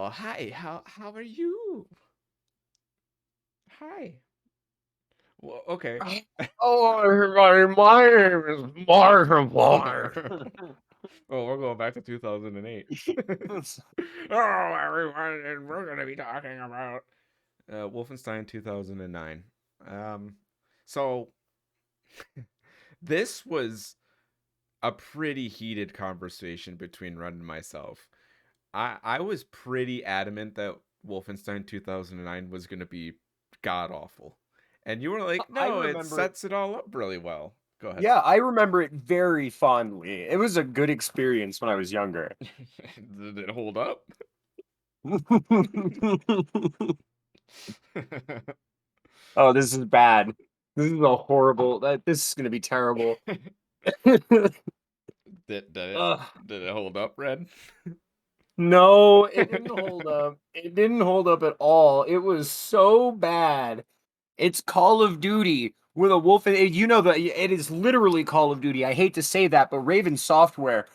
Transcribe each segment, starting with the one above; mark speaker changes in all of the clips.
Speaker 1: Oh, hi. How are you? Hi. Well, okay.
Speaker 2: Hello, everybody. My name is Markiplier.
Speaker 1: Well, we're going back to 2008. Oh, everyone, and we're gonna be talking about Wolfenstein 2009. Um, so this was a pretty heated conversation between Ren and myself. I was pretty adamant that Wolfenstein 2009 was gonna be god awful. And you were like,
Speaker 2: I
Speaker 1: no, it
Speaker 2: remember it.
Speaker 1: sets it all up really well. Go ahead.
Speaker 2: Yeah, I remember it very fondly. It was a good experience when I was younger.
Speaker 1: Did it hold up?
Speaker 2: Oh, this is bad. This is a horrible. This is gonna be terrible.
Speaker 1: did, did it
Speaker 2: Ugh.
Speaker 1: did it hold up, Red?
Speaker 2: No, it didn't hold up. It didn't hold up at all. It was so bad. It's Call of Duty with a wolf. You know that it is literally Call of Duty. I hate to say that, but Raven Software.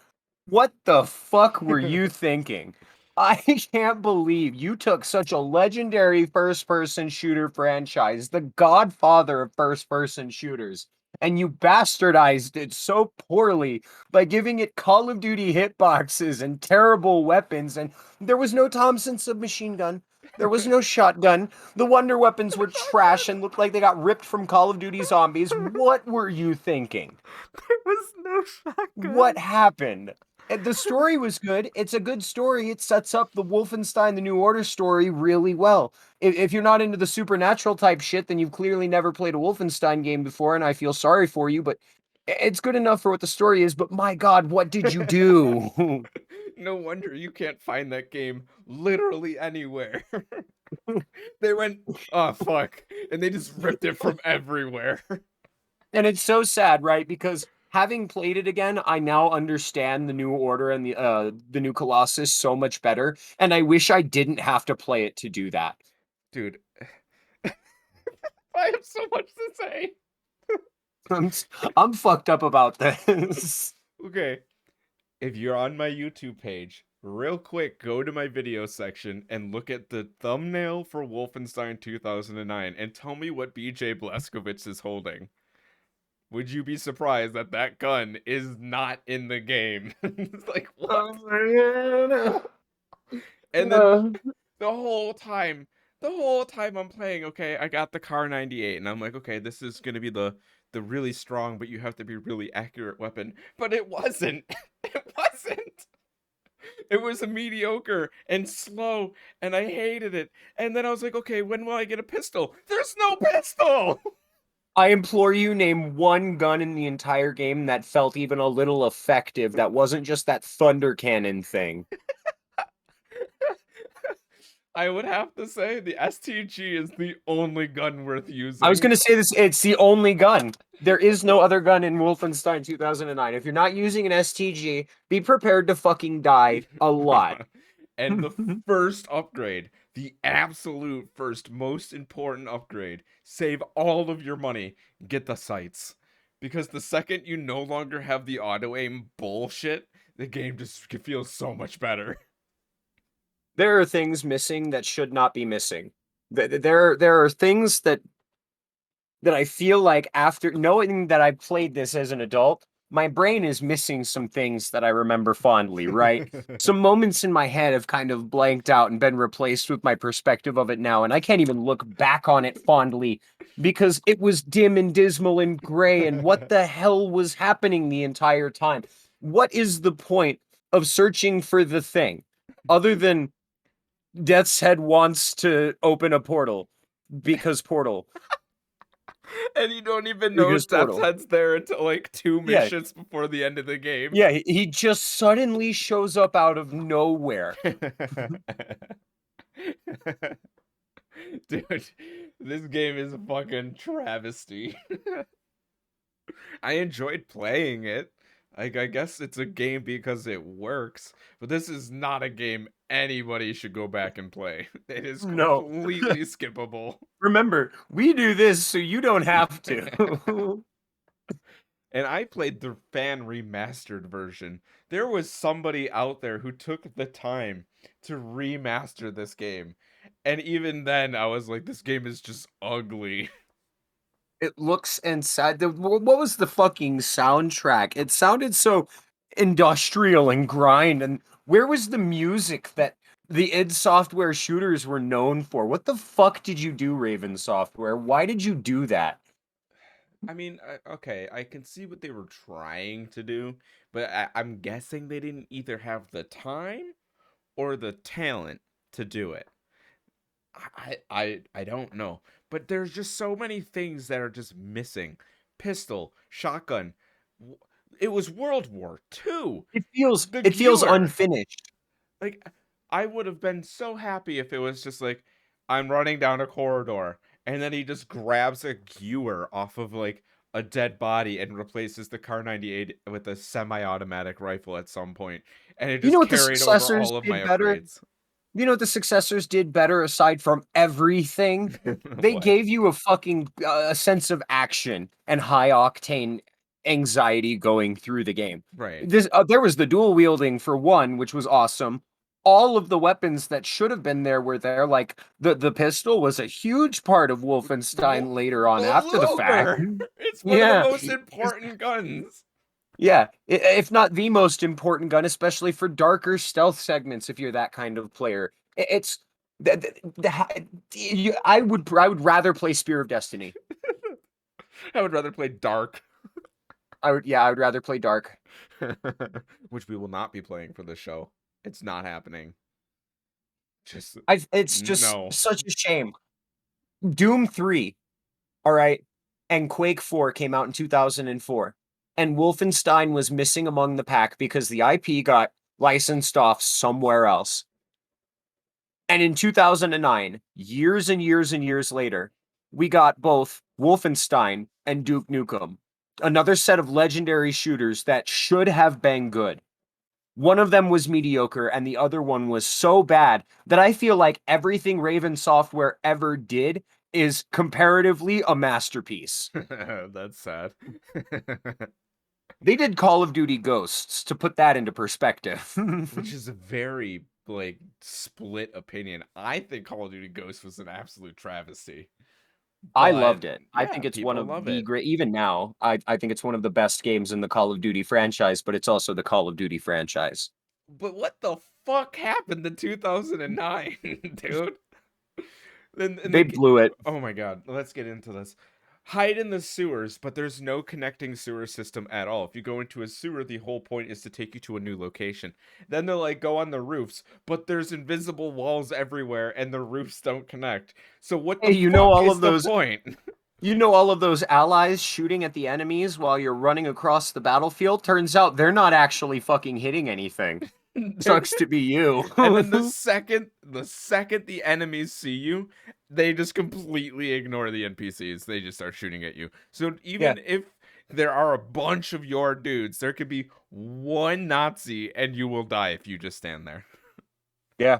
Speaker 2: What the fuck were you thinking? I can't believe you took such a legendary first person shooter franchise, the godfather of first person shooters, and you bastardized it so poorly by giving it Call of Duty hitboxes and terrible weapons. And there was no Thompson submachine gun, there was no shotgun. The wonder weapons were trash and looked like they got ripped from Call of Duty Zombies. What were you thinking?
Speaker 1: There was no
Speaker 2: What
Speaker 1: shotgun.
Speaker 2: happened? The story was good. It's a good story. It sets up the Wolfenstein: The New Order story really well. If you're not into the supernatural type shit, then you've clearly never played a Wolfenstein game before, and I feel sorry for you, but it's good enough for what the story is. But my God, what did you do?
Speaker 1: No wonder you can't find that game literally anywhere. They went, oh fuck, and they just ripped it from everywhere.
Speaker 2: And it's so sad, right? Because having played it again, I now understand the New Order and the new Colossus so much better, and I wish I didn't have to play it to do that.
Speaker 1: Dude, I have so much to say.
Speaker 2: I'm s- I'm fucked up about this.
Speaker 1: Okay, if you're on my YouTube page, real quick, go to my video section and look at the thumbnail for Wolfenstein 2009 and tell me what BJ Blazkowicz is holding. Would you be surprised that that gun is not in the game? It's like, what?
Speaker 2: Oh my
Speaker 1: And then
Speaker 2: God.
Speaker 1: the whole time, the whole time I'm playing, okay, I got the Car 98, and I'm like, okay, this is gonna be the really strong, but you have to be really accurate weapon. But it wasn't. It wasn't. It was a mediocre and slow, and I hated it. And then I was like, okay, when will I get a pistol? There's no pistol.
Speaker 2: I implore you, name one gun in the entire game that felt even a little effective. That wasn't just that thunder cannon thing.
Speaker 1: I would have to say the STG is the only gun worth
Speaker 2: I was
Speaker 1: using.
Speaker 2: gonna say this. It's the only gun. There is no other gun in Wolfenstein 2009. If you're not using an STG, be prepared to fucking die a lot.
Speaker 1: And the first upgrade, the absolute first most important upgrade, save all of your money, get the sights. Because the second you no longer have the auto aim bullshit, the game just feels so much better.
Speaker 2: There are things missing that should not be missing. There are things that I feel like after knowing that I played this as an adult, my brain is missing some things that I remember fondly, right? Some moments in my head have kind of blanked out and been replaced with my perspective of it now, and I can't even look back on it fondly because it was dim and dismal and gray, and what the hell was happening the entire time? What is the point of searching for the thing other than Death's Head wants to open a portal because portal?
Speaker 1: And you don't even know
Speaker 2: Because
Speaker 1: Death's
Speaker 2: portal.
Speaker 1: Head's there until like two
Speaker 2: Yeah,
Speaker 1: missions before the end of the game.
Speaker 2: yeah, he just suddenly shows up out of nowhere.
Speaker 1: Dude, this game is a fucking travesty. I enjoyed playing it. Like, I guess it's a game because it works, but this is not a game anybody should go back and play. It is
Speaker 2: No.
Speaker 1: completely skippable.
Speaker 2: Remember, we do this so you don't have to.
Speaker 1: And I played the fan remastered version. There was somebody out there who took the time to remaster this game. And even then, I was like, this game is just ugly.
Speaker 2: It looks and sad. What was the fucking soundtrack? It sounded so industrial and grind. And where was the music that the id Software shooters were known for? What the fuck did you do, Raven Software? Why did you do that?
Speaker 1: I mean, okay, I can see what they were trying to do, but I'm guessing they didn't either have the time or the talent to do it. I don't know, but there's just so many things that are just missing. Pistol, shotgun. w- It was World War II. The
Speaker 2: It feels
Speaker 1: Gewehr.
Speaker 2: unfinished.
Speaker 1: Like, I would have been so happy if it was just like, I'm running down a corridor, and then he just grabs a Gewehr off of like a dead body and replaces the Car 98 with a semi-automatic rifle at some point, and it
Speaker 2: You know
Speaker 1: just
Speaker 2: what the
Speaker 1: carried over
Speaker 2: successors
Speaker 1: all of my
Speaker 2: did better?
Speaker 1: upgrades.
Speaker 2: You know what the successors did better aside from everything? They
Speaker 1: What?
Speaker 2: gave you a fucking a sense of action and high octane anxiety going through the game.
Speaker 1: Right.
Speaker 2: This there was the dual wielding for one, which was awesome. All of the weapons that should have been there were there. Like the pistol was a huge part of
Speaker 1: The
Speaker 2: Wolfenstein later on
Speaker 1: the
Speaker 2: after the fact.
Speaker 1: Luger! It's one of the
Speaker 2: Yeah.
Speaker 1: most important guns.
Speaker 2: Yeah, if not the most important gun, especially for darker stealth segments, if you're that kind of player. It's I would rather play Spear of Destiny.
Speaker 1: I would rather play Dark,
Speaker 2: I would rather play Dark.
Speaker 1: which we will not be playing for the show. It's not happening. Just
Speaker 2: It's just
Speaker 1: no.
Speaker 2: such a shame. Doom 3, all right, and Quake 4 came out in 2004, and Wolfenstein was missing among the pack because the IP got licensed off somewhere else. And in 2009, years and years and years later, we got both Wolfenstein and Duke Nukem, another set of legendary shooters that should have been good. One of them was mediocre, and the other one was so bad that I feel like everything Raven Software ever did is comparatively a masterpiece.
Speaker 1: That's sad.
Speaker 2: They did Call of Duty Ghosts to put that into perspective.
Speaker 1: Which is a very like split opinion. I think Call of Duty Ghosts was an absolute travesty.
Speaker 2: I
Speaker 1: But
Speaker 2: loved it. I
Speaker 1: yeah,
Speaker 2: think it's one
Speaker 1: people
Speaker 2: of
Speaker 1: love
Speaker 2: the
Speaker 1: it.
Speaker 2: great even now, I think it's one of the best games in the Call of Duty franchise, but it's also the Call of Duty franchise.
Speaker 1: But what the fuck happened in 2009, dude? And
Speaker 2: They
Speaker 1: the
Speaker 2: blew it.
Speaker 1: oh my god, let's get into this. Hide in the sewers, but there's no connecting sewer system at all. If you go into a sewer, the whole point is to take you to a new location. Then they're like, go on the roofs, but there's invisible walls everywhere and the roofs don't connect. So what
Speaker 2: Hey,
Speaker 1: the fuck is the point?
Speaker 2: you know all of those allies shooting at the enemies while you're running across the battlefield? Turns out they're not actually fucking hitting anything.
Speaker 1: They're
Speaker 2: Sucks to be you.
Speaker 1: And then the second the enemies see you, they just completely ignore the NPCs. They just start shooting at you. So
Speaker 2: Yeah,
Speaker 1: even if there are a bunch of your dudes, there could be one Nazi and you will die if you just stand there.
Speaker 2: yeah.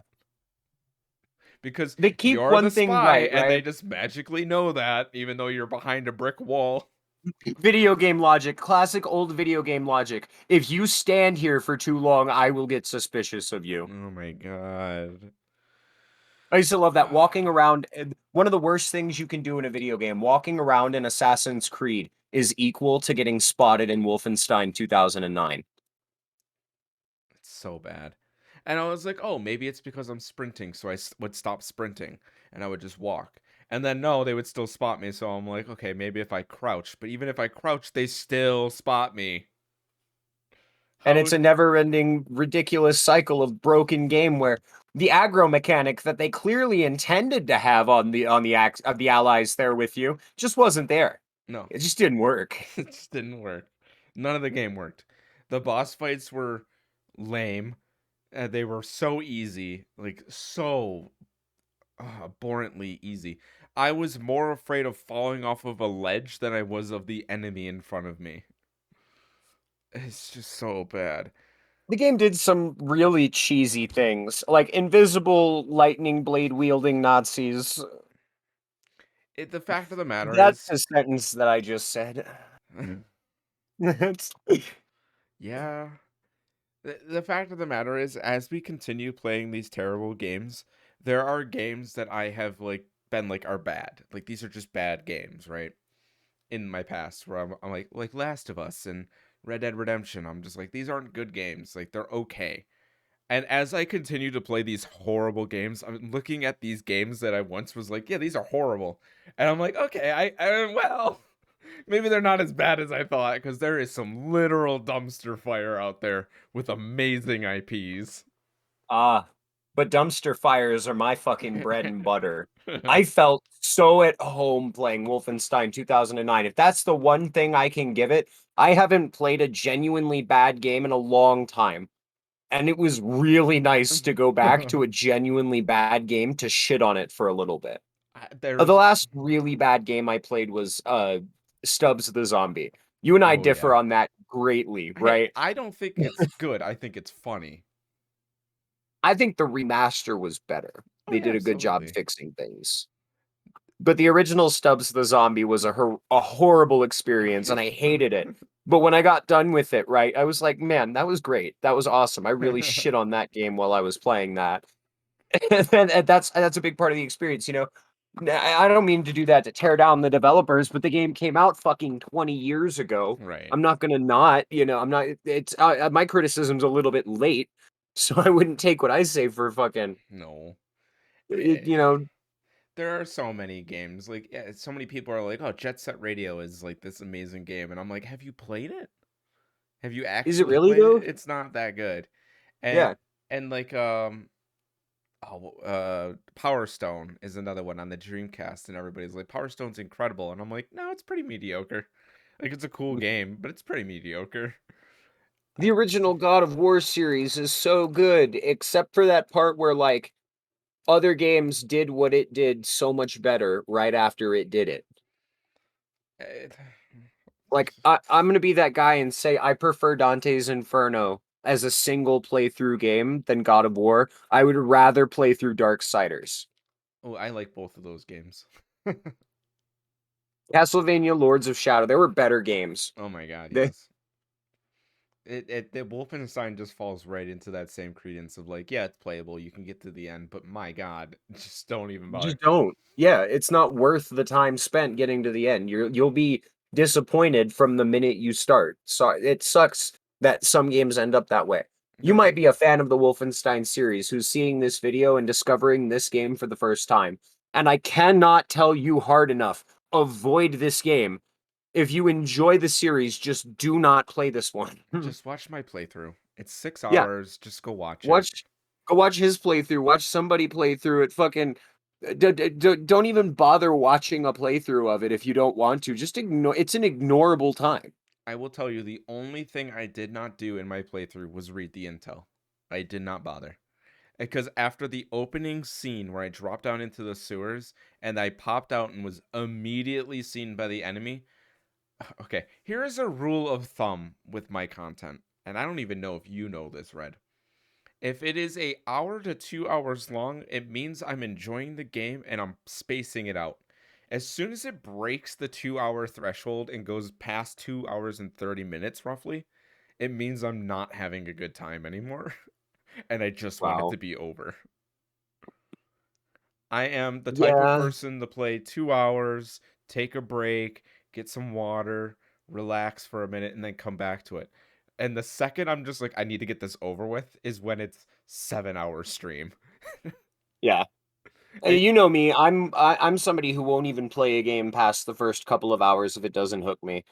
Speaker 1: Because
Speaker 2: They keep
Speaker 1: you're the
Speaker 2: one thing
Speaker 1: spy
Speaker 2: right,
Speaker 1: and they
Speaker 2: right?
Speaker 1: just magically know that even though you're behind a brick wall.
Speaker 2: Video game logic, classic old video game logic. If you stand here for too long, I will get suspicious of you.
Speaker 1: Oh my god.
Speaker 2: I used to love that walking around. One of the worst things you can do in a video game, walking around in Assassin's Creed, is equal to getting spotted in Wolfenstein 2009.
Speaker 1: It's so bad. And I was like, oh, maybe it's because I'm sprinting, so would stop sprinting and I would just walk. And then no, they would still spot me, so I'm like, okay, maybe if I crouch. But even if I crouch, they still spot me.
Speaker 2: And
Speaker 1: How?
Speaker 2: it's a never-ending, ridiculous cycle of broken game where the aggro mechanic that they clearly intended to have on the allies there with you just wasn't there.
Speaker 1: No,
Speaker 2: It just didn't work.
Speaker 1: it just didn't work. None of the game worked. The boss fights were lame. They were so easy, like so abhorrently easy. I was more afraid of falling off of a ledge than I was of the enemy in front of me. It's just so bad.
Speaker 2: The game did some really cheesy things, like invisible lightning blade wielding Nazis.
Speaker 1: The fact of the matter
Speaker 2: That's
Speaker 1: is,
Speaker 2: a sentence that I just said. It's
Speaker 1: yeah, The fact of the matter is, as we continue playing these terrible games, there are games that I have like been like are bad. Like these are just bad games, right? In my past, where I'm like Last of Us and Red Dead Redemption. I'm just like these aren't good games. Like they're okay. And as I continue to play these horrible games, I'm looking at these games that I once was like, yeah, these are horrible. And I'm like, okay, well, maybe they're not as bad as I thought because there is some literal dumpster fire out there with amazing IPs.
Speaker 2: Ah, but dumpster fires are my fucking bread and butter. I felt so at home playing Wolfenstein 2009. If that's the one thing I can give it, I haven't played a genuinely bad game in a long time. And it was really nice to go back to a genuinely bad game to shit on it for a little bit. The
Speaker 1: There's,
Speaker 2: last really bad game I played was Stubbs the Zombie. You and I
Speaker 1: oh
Speaker 2: differ
Speaker 1: yeah.
Speaker 2: on that greatly,
Speaker 1: Hey,
Speaker 2: right?
Speaker 1: I don't think it's good. I think it's funny.
Speaker 2: I think the remaster was better.
Speaker 1: Oh
Speaker 2: They
Speaker 1: yeah,
Speaker 2: did a good job
Speaker 1: absolutely.
Speaker 2: fixing things. But the original Stubbs the Zombie was a horrible experience, and I hated it. But when I got done with it, right, I was like, man, that was great. That was awesome. I really shit on that game while I was playing that. And that's a big part of the experience, you know. I don't mean to do that to tear down the developers, but the game came out fucking 20 years ago.
Speaker 1: Right.
Speaker 2: I'm not gonna not, you know, I'm not. It's my criticism's a little bit late, so I wouldn't take what I say for fucking,
Speaker 1: No.
Speaker 2: you know.
Speaker 1: There are so many games. Like, yeah, so many people are like, "Oh, Jet Set Radio is like this amazing game," and I'm like, "Have you played it? Have you
Speaker 2: Is it
Speaker 1: actually
Speaker 2: really
Speaker 1: played it?
Speaker 2: though?
Speaker 1: It's not that good." And
Speaker 2: Yeah.
Speaker 1: like Power Stone is another one on the Dreamcast, and everybody's like, "Power Stone's incredible," and I'm like, "No, it's pretty mediocre. Like, it's a cool game, but it's pretty mediocre."
Speaker 2: The original God of War series is so good, except for that part where like other games did what it did so much better right after it did it.
Speaker 1: Eh,
Speaker 2: Like I'm gonna be that guy and say I prefer Dante's Inferno as a single playthrough game than God of War. I would rather play through Darksiders.
Speaker 1: Oh, I like both of those games.
Speaker 2: Castlevania Lords of Shadow, there were better games.
Speaker 1: Oh my god,
Speaker 2: They
Speaker 1: yes. The Wolfenstein just falls right into that same credence of like, yeah, it's playable, you can get to the end, but my god, just don't even
Speaker 2: just
Speaker 1: bother.
Speaker 2: don't. Yeah, it's not worth the time spent getting to the end. You'll be disappointed from the minute you start. So it sucks that some games end up that way. You
Speaker 1: There,
Speaker 2: might be a fan of the Wolfenstein series who's seeing this video and discovering this game for the first time. And I cannot tell you hard enough, avoid this game. If you enjoy the series, just do not play this one.
Speaker 1: just watch my playthrough. It's six
Speaker 2: Yeah,
Speaker 1: hours. Just go watch it.
Speaker 2: watch go watch his playthrough, watch somebody play through it, fucking don't even bother watching a playthrough of it if you don't want to. Just ignore it's an ignorable time.
Speaker 1: I will tell you, the only thing I did not do in my playthrough was read the intel. I did not bother. Because after the opening scene where I dropped down into the sewers and I popped out and was immediately seen by the enemy, okay, here is a rule of thumb with my content. And I don't even know if you know this, Red. If it is a hour to 2 hours long, it means I'm enjoying the game and I'm spacing it out. As soon as it breaks the 2 hour threshold and goes past 2 hours and 30 minutes roughly, it means I'm not having a good time anymore. And I just want it
Speaker 2: Wow.
Speaker 1: to be over. I am the type of
Speaker 2: Yeah.
Speaker 1: person to play 2 hours, take a break, get some water, relax for a minute, and then come back to it. And the second I'm just like, I need to get this over with, is when it's 7 hour stream.
Speaker 2: Yeah.
Speaker 1: And
Speaker 2: You know me, I'm somebody who won't even play a game past the first couple of hours if it doesn't hook me.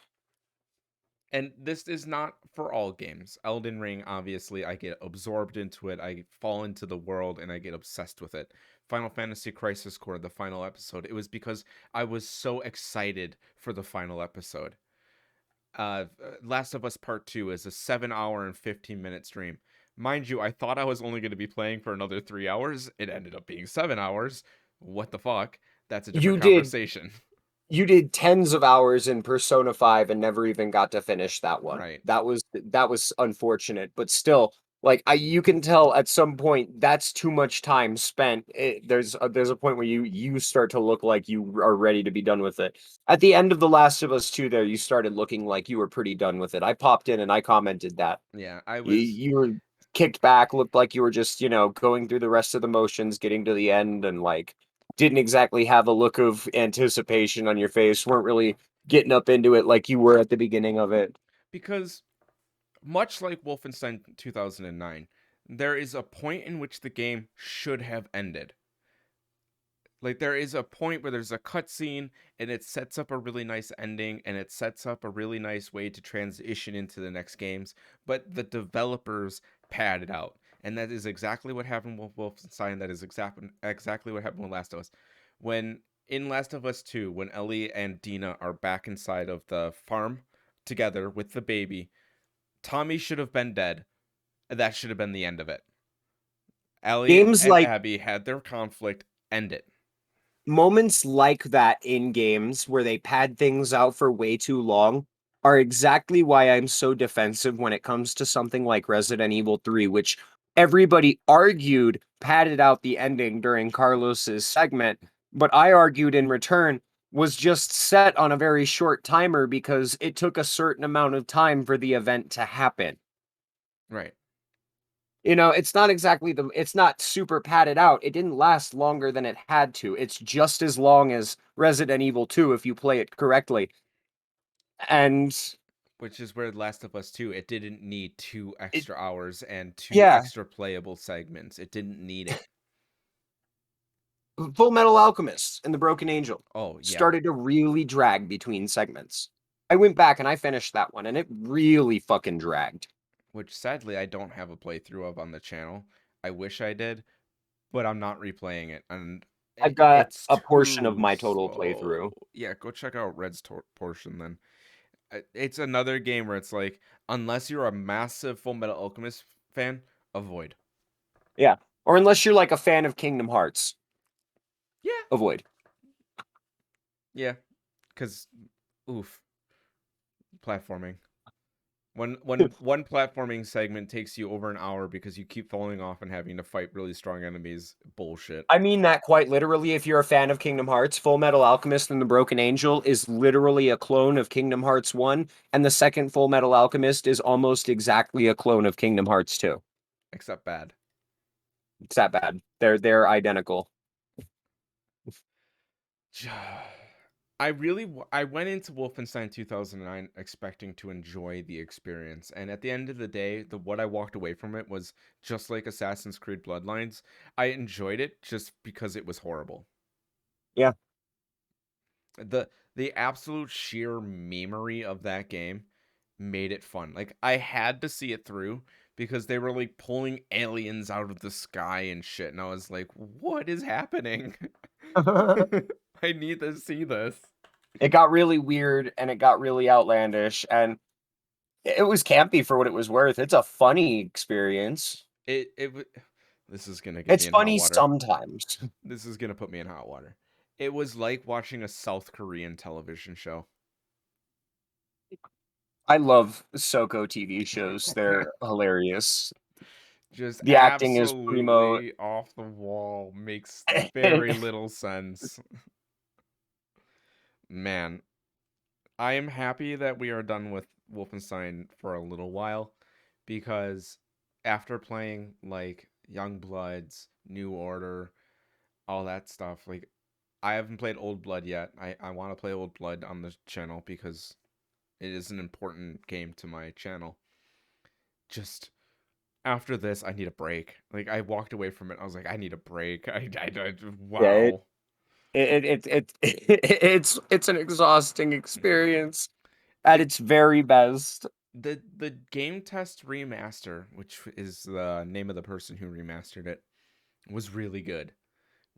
Speaker 1: and this is not for all games. Elden Ring, obviously, I get absorbed into it. I fall into the world and I get obsessed with it. Final Fantasy Crisis Core, the final episode, it was because I was so excited for the final episode. Last of Us Part 2 is a 7 hour and 15-minute stream. Mind you, I thought I was only going to be playing for another 3 hours. It ended up being 7 hours. What the fuck? That's a different
Speaker 2: You did
Speaker 1: conversation.
Speaker 2: you did tens of hours in Persona 5 and never even got to finish that one.
Speaker 1: Right.
Speaker 2: That was unfortunate, but still Like you can tell at some point that's too much time spent. There's a point where you start to look like you are ready to be done with it. At the end of The Last of Us 2 there, you started looking like you were pretty done with it. I popped in and I commented that.
Speaker 1: Yeah, I
Speaker 2: You,
Speaker 1: was
Speaker 2: you were kicked back, looked like you were just, going through the rest of the motions, getting to the end, and like didn't exactly have a look of anticipation on your face, weren't really getting up into it like you were at the beginning of it.
Speaker 1: because much like Wolfenstein 2009, there is a point in which the game should have ended. Like there is a point where there's a cutscene and it sets up a really nice ending and it sets up a really nice way to transition into the next games, but the developers pad it out. And that is exactly what happened with Wolfenstein. That is exactly what happened with Last of Us. When in Last of Us 2, when Ellie and Dina are back inside of the farm together with the baby, Tommy should have been dead. That should have been the end of it. Ellie
Speaker 2: Games
Speaker 1: and
Speaker 2: like
Speaker 1: Abby had their conflict, end it.
Speaker 2: Moments like that in games where they pad things out for way too long are exactly why I'm so defensive when it comes to something like Resident Evil 3, which everybody argued padded out the ending during Carlos's segment, but I argued in return was just set on a very short timer because it took a certain amount of time for the event to happen.
Speaker 1: Right.
Speaker 2: It's not super padded out. It didn't last longer than it had to. It's just as long as Resident Evil 2 if you play it correctly. And
Speaker 1: Which is where Last of Us 2, it didn't need 2
Speaker 2: it
Speaker 1: extra hours and 2
Speaker 2: yeah,
Speaker 1: extra playable segments. It didn't need it.
Speaker 2: Full Metal Alchemist and The Broken Angel
Speaker 1: Oh, yeah.
Speaker 2: started to really drag between segments. I went back and I finished that one and it really fucking dragged.
Speaker 1: Which sadly I don't have a playthrough of on the channel. I wish I did, but I'm not replaying it. And
Speaker 2: I've got
Speaker 1: it's
Speaker 2: a portion of
Speaker 1: too
Speaker 2: my total
Speaker 1: slow.
Speaker 2: playthrough.
Speaker 1: Yeah, go check out Red's portion then. It's another game where it's like, unless you're a massive Full Metal Alchemist fan, avoid.
Speaker 2: Yeah. Or unless you're like a fan of Kingdom Hearts,
Speaker 1: Yeah.
Speaker 2: avoid.
Speaker 1: Yeah. Because, oof, platforming. When one platforming segment takes you over an hour because you keep falling off and having to fight really strong enemies, bullshit.
Speaker 2: I mean that quite literally. If you're a fan of Kingdom Hearts, Full Metal Alchemist and the Broken Angel is literally a clone of Kingdom Hearts 1, and the second Full Metal Alchemist is almost exactly a clone of Kingdom Hearts 2.
Speaker 1: Except bad.
Speaker 2: It's that bad. They're identical.
Speaker 1: I went into Wolfenstein 2009 expecting to enjoy the experience, and at the end of the day, the what I walked away from it was just like Assassin's Creed Bloodlines. I enjoyed it just because it was horrible.
Speaker 2: Yeah.
Speaker 1: The the absolute sheer memery of that game made it fun. Like I had to see it through because they were like pulling aliens out of the sky and shit, and I was like, "What is happening? I need to see this."
Speaker 2: It got really weird and it got really outlandish and it was campy for what it was worth. It's a funny experience.
Speaker 1: It this is gonna get me
Speaker 2: It's
Speaker 1: in hot
Speaker 2: funny
Speaker 1: water.
Speaker 2: sometimes.
Speaker 1: This is gonna put me in hot water. It was like watching a South Korean television show.
Speaker 2: I love Soko TV shows. They're hilarious.
Speaker 1: Just
Speaker 2: The acting is primo.
Speaker 1: absolutely off the wall. Makes very little sense. Man, I am happy that we are done with Wolfenstein for a little while because after playing like Young Bloods, New Order, all that stuff, like I haven't played Old Blood yet. I want to play Old Blood on the channel because it is an important game to my channel. Just after this, I need a break. Like I walked away from it. I was like, I need a break.
Speaker 2: Yeah,
Speaker 1: Wow.
Speaker 2: it's an exhausting experience at its very best.
Speaker 1: The Game Test remaster, which is the name of the person who remastered it, was really good.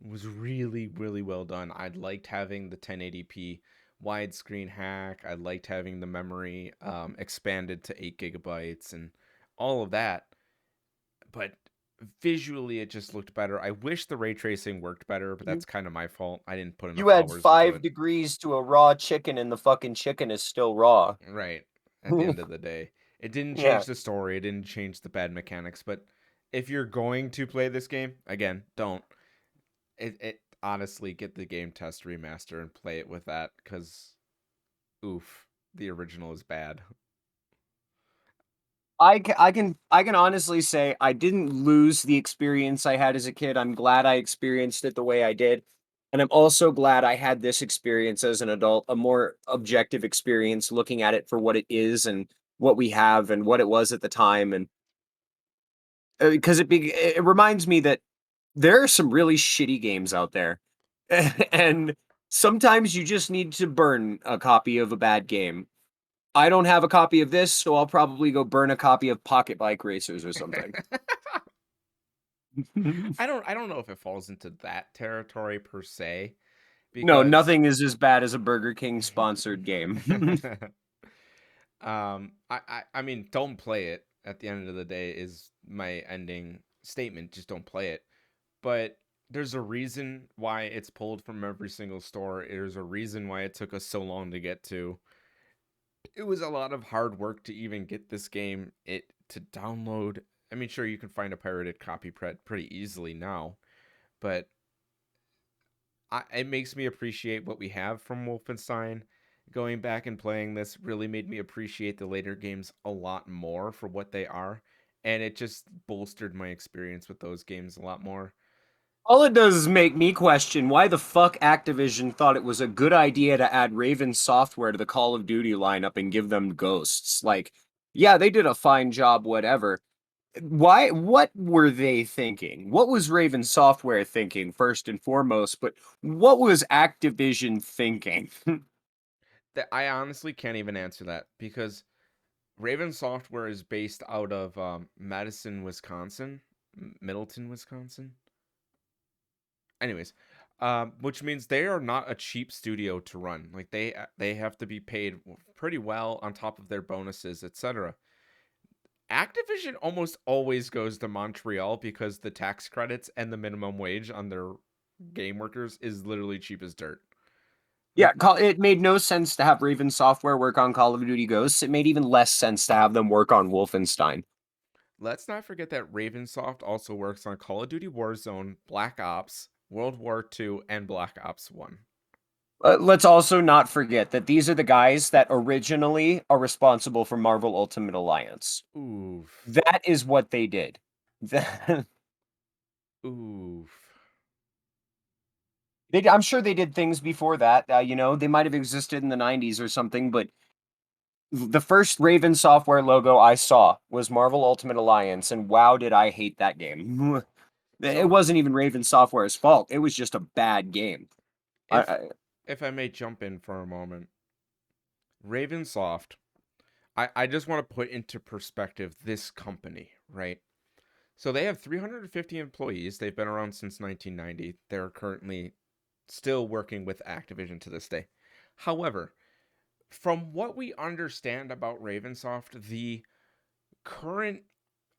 Speaker 1: It was really really well done. I liked having the 1080p widescreen hack. I liked having the memory expanded to 8 GB and all of that. But visually, it just looked better. I wish the ray tracing worked better, but
Speaker 2: You
Speaker 1: that's kind of my fault. I didn't put
Speaker 2: you
Speaker 1: enough
Speaker 2: add
Speaker 1: hours into
Speaker 2: 5
Speaker 1: it.
Speaker 2: degrees to a raw chicken and the fucking chicken is still raw.
Speaker 1: Right. At the end of the day. It didn't
Speaker 2: Yeah.
Speaker 1: change the story, it didn't change the bad mechanics, but if you're going to play this game, again, don't. It honestly, get the game test remaster and play it with that, cuz oof, the original is bad.
Speaker 2: I can honestly say I didn't lose the experience I had as a kid. I'm glad I experienced it the way I did. And I'm also glad I had this experience as an adult, a more objective experience looking at it for what it is and what we have and what it was at the time. And because it reminds me that there are some really shitty games out there. And sometimes you just need to burn a copy of a bad game. I don't have a copy of this, so I'll probably go burn a copy of Pocket Bike Racers or something.
Speaker 1: I don't know if it falls into that territory per se
Speaker 2: No,
Speaker 1: because
Speaker 2: nothing is as bad as a Burger King sponsored game.
Speaker 1: I mean, don't play it. At the end of the day, is my ending statement. Just don't play it. But there's a reason why it's pulled from every single store. There's a reason why it took us so long to get to. It was a lot of hard work to even get this game it to download. I mean, sure you can find a pirated copy pretty easily now, but it makes me appreciate what we have from Wolfenstein. Going back and playing this really made me appreciate the later games a lot more for what they are, and it just bolstered my experience with those games a lot more.
Speaker 2: All it does is make me question why the fuck Activision thought it was a good idea to add Raven Software to the Call of Duty lineup and give them ghosts. Like, yeah, they did a fine job, whatever. Why, what were they thinking? What was Raven Software thinking, first and foremost? But what was Activision thinking?
Speaker 1: That I honestly can't even answer that because Raven Software is based out of Madison, Wisconsin, Middleton, Wisconsin. Anyways, which means they are not a cheap studio to run. Like they have to be paid pretty well on top of their bonuses, etc. Activision almost always goes to Montreal because the tax credits and the minimum wage on their game workers is literally cheap as dirt.
Speaker 2: Yeah,
Speaker 1: Like,
Speaker 2: it made no sense to have Raven Software work on Call of Duty Ghosts. It made even less sense to have them work on Wolfenstein.
Speaker 1: let's not forget that Ravensoft also works on Call of Duty Warzone, Black Ops, World War II, and Black Ops 1.
Speaker 2: Let's also not forget that these are the guys that originally are responsible for Marvel Ultimate Alliance.
Speaker 1: Oof.
Speaker 2: That is what they did.
Speaker 1: Oof.
Speaker 2: I'm sure they did things before that. They might have existed in the 90s or something, but the first Raven Software logo I saw was Marvel Ultimate Alliance, and wow, did I hate that game. It
Speaker 1: So,
Speaker 2: wasn't even Raven Software's fault. It was just a bad game. I,
Speaker 1: if
Speaker 2: I,
Speaker 1: if I may jump in for a moment, Ravensoft, I just want to put into perspective this company, right? So they have 350 employees. They've been around since 1990. They're currently still working with Activision to this day. However, from what we understand about Ravensoft, the current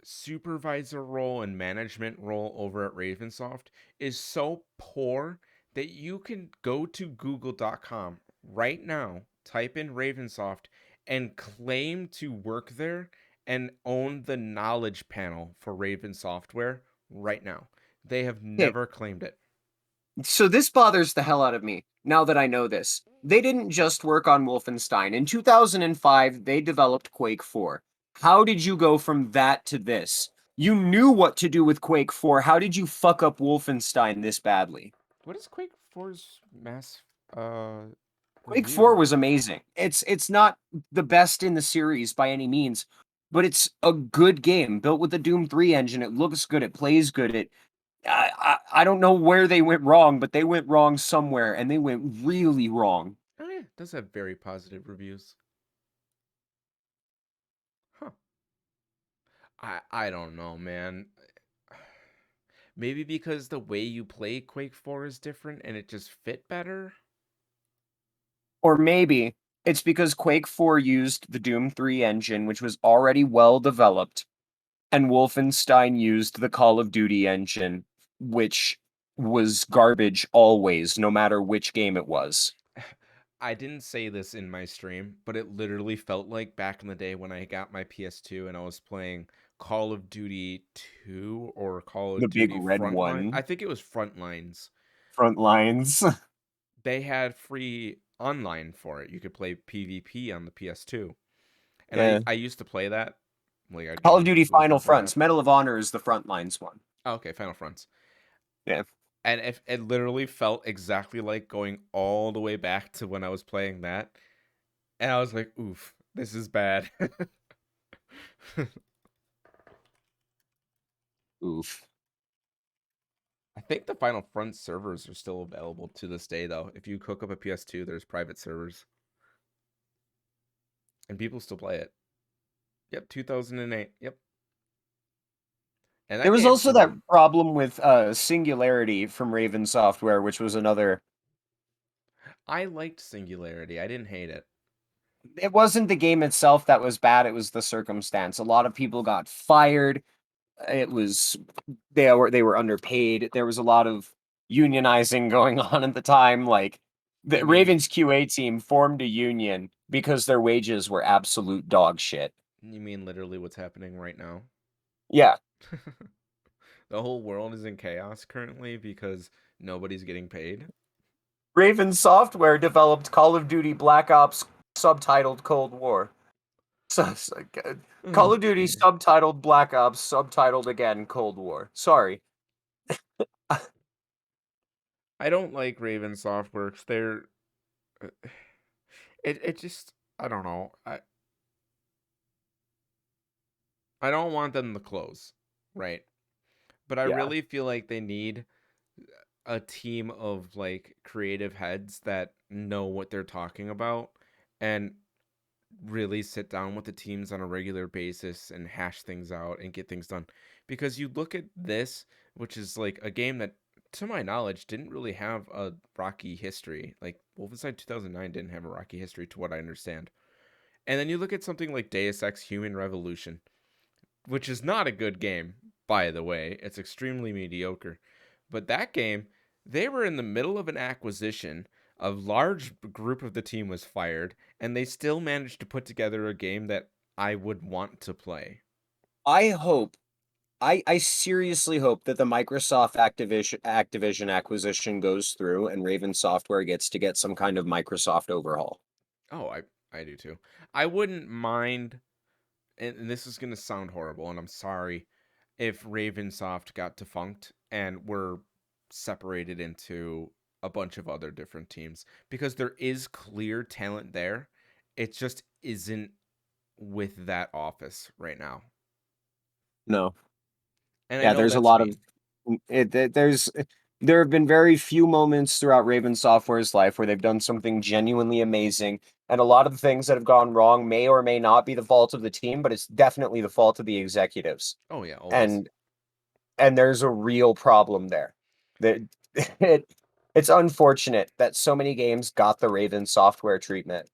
Speaker 1: supervisor role and management role over at Ravensoft is so poor that you can go to google.com right now, type in Ravensoft, and claim to work there and own the knowledge panel for Raven Software right now. They have
Speaker 2: okay,
Speaker 1: never claimed it.
Speaker 2: so this bothers the hell out of me now that I know this. They didn't just work on Wolfenstein. In 2005, they developed Quake 4. How did you go from that to this? You knew what to do with Quake 4. How did you fuck up Wolfenstein this badly?
Speaker 1: What is Quake 4's mass uh
Speaker 2: Quake 4
Speaker 1: review?
Speaker 2: was amazing. It's not the best in the series by any means, but it's a good game built with the Doom 3 engine. It looks good, it plays good. I don't know where they went wrong, but they went wrong somewhere and they went really wrong.
Speaker 1: Oh yeah, it does have very positive reviews. Huh. I don't know, man. Maybe because the way you play Quake 4 is different and it just fit better?
Speaker 2: Or maybe it's because Quake 4 used the Doom 3 engine, which was already well developed, and Wolfenstein used the Call of Duty engine, which was garbage always, no matter which game it was.
Speaker 1: I didn't say this in my stream, but it literally felt like back in the day when I got my PS2 and I was playing Call of Duty 2 or Call
Speaker 2: The
Speaker 1: of
Speaker 2: big
Speaker 1: Duty
Speaker 2: red
Speaker 1: Frontline. I
Speaker 2: one,
Speaker 1: think it was Frontlines.
Speaker 2: front lines.
Speaker 1: They had free online for it. You could play PvP on the PS2. And I
Speaker 2: Yeah.
Speaker 1: I used to play that. Like I'd
Speaker 2: Call of
Speaker 1: meet
Speaker 2: Duty
Speaker 1: people for
Speaker 2: Final
Speaker 1: that.
Speaker 2: Fronts. Medal of Honor is the front lines one.
Speaker 1: Oh, okay, Final Fronts.
Speaker 2: Yeah.
Speaker 1: And it literally felt exactly like going all the way back to when I was playing that. And I was like, oof, this is bad.
Speaker 2: Oof.
Speaker 1: I think the Final Front servers are still available to this day, though. If you hook up a PS2, there's private servers, and people still play it. Yep, 2008. Yep, and
Speaker 2: There
Speaker 1: that
Speaker 2: was
Speaker 1: game.
Speaker 2: also that problem with Singularity from Raven Software, which was another.
Speaker 1: I liked Singularity. I didn't hate it.
Speaker 2: It wasn't the game itself that was bad, it was the circumstance. A lot of people got fired. It was they were underpaid. There was a lot of unionizing going on at the time. Like the
Speaker 1: You mean
Speaker 2: Ravens QA team formed a union because their wages were absolute dog shit.
Speaker 1: you mean literally what's happening right now?
Speaker 2: Yeah.
Speaker 1: The whole world is in chaos currently because nobody's getting paid.
Speaker 2: Raven Software developed Call of Duty Black Ops subtitled Cold War. So it's like, Call of Duty subtitled Black Ops subtitled again Cold War. Sorry.
Speaker 1: I don't like Raven Softworks. They're uh, it just I don't know. I don't want them to close, right? But I
Speaker 2: Yeah.
Speaker 1: really feel like they need a team of like creative heads that know what they're talking about and really sit down with the teams on a regular basis and hash things out and get things done. Because you look at this, which is like a game that, to my knowledge, didn't really have a rocky history. Like Wolfenstein 2009 didn't have a rocky history, to what I understand. And then you look at something like Deus Ex Human Revolution, which is not a good game, by the way. It's extremely mediocre. But that game, they were in the middle of an acquisition. A large group of the team was fired, and they still managed to put together a game that I would want to play.
Speaker 2: I hope I seriously hope that the Microsoft Activision acquisition goes through and Raven Software gets to get some kind of Microsoft overhaul.
Speaker 1: Oh, I do too. I wouldn't mind, and this is going to sound horrible, and I'm sorry, if Ravensoft got defunct and were separated into a bunch of other different teams because there is clear talent there. It just isn't with that office right now.
Speaker 2: No.
Speaker 1: And I
Speaker 2: Yeah,
Speaker 1: know
Speaker 2: there's a
Speaker 1: that's
Speaker 2: lot
Speaker 1: me.
Speaker 2: of there have been very few moments throughout Raven Software's life where they've done something genuinely amazing, and a lot of the things that have gone wrong may or may not be the fault of the team, but it's definitely the fault of the executives.
Speaker 1: Oh yeah, always.
Speaker 2: And there's a real problem there. That it, it's unfortunate that so many games got the Raven Software treatment.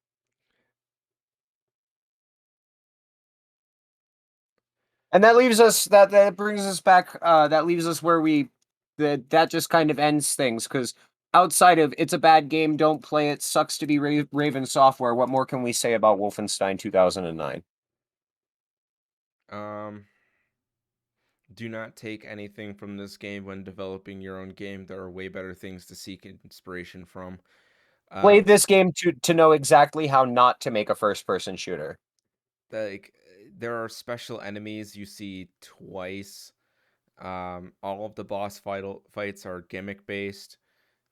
Speaker 2: And that leaves us that brings us back that leaves us where we that just kind of ends things because outside of it's a bad game, don't play it, sucks to be Raven Software, what more can we say about Wolfenstein 2009?
Speaker 1: Um do not take anything from this game when developing your own game. There are way better things to seek inspiration from.
Speaker 2: Play
Speaker 1: Um
Speaker 2: this game to know exactly how not to make a first person shooter.
Speaker 1: like there are special enemies you see twice. All of the fights are gimmick based.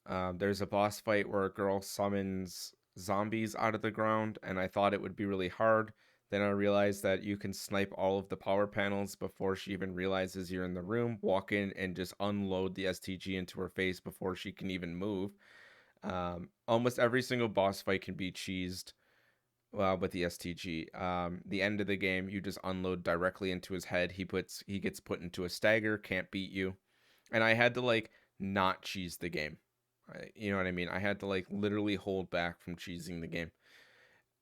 Speaker 1: There's a boss fight where a girl summons zombies out of the ground, and I thought it would be really hard. Then I realized that you can snipe all of the power panels before she even realizes you're in the room, walk in and just unload the STG into her face before she can even move. Almost every single boss fight can be cheesed with the STG. The end of the game, you just unload directly into his head. He gets put into a stagger, can't beat you, and I had to like not cheese the game. You know what I mean? I had to like literally hold back from cheesing the game.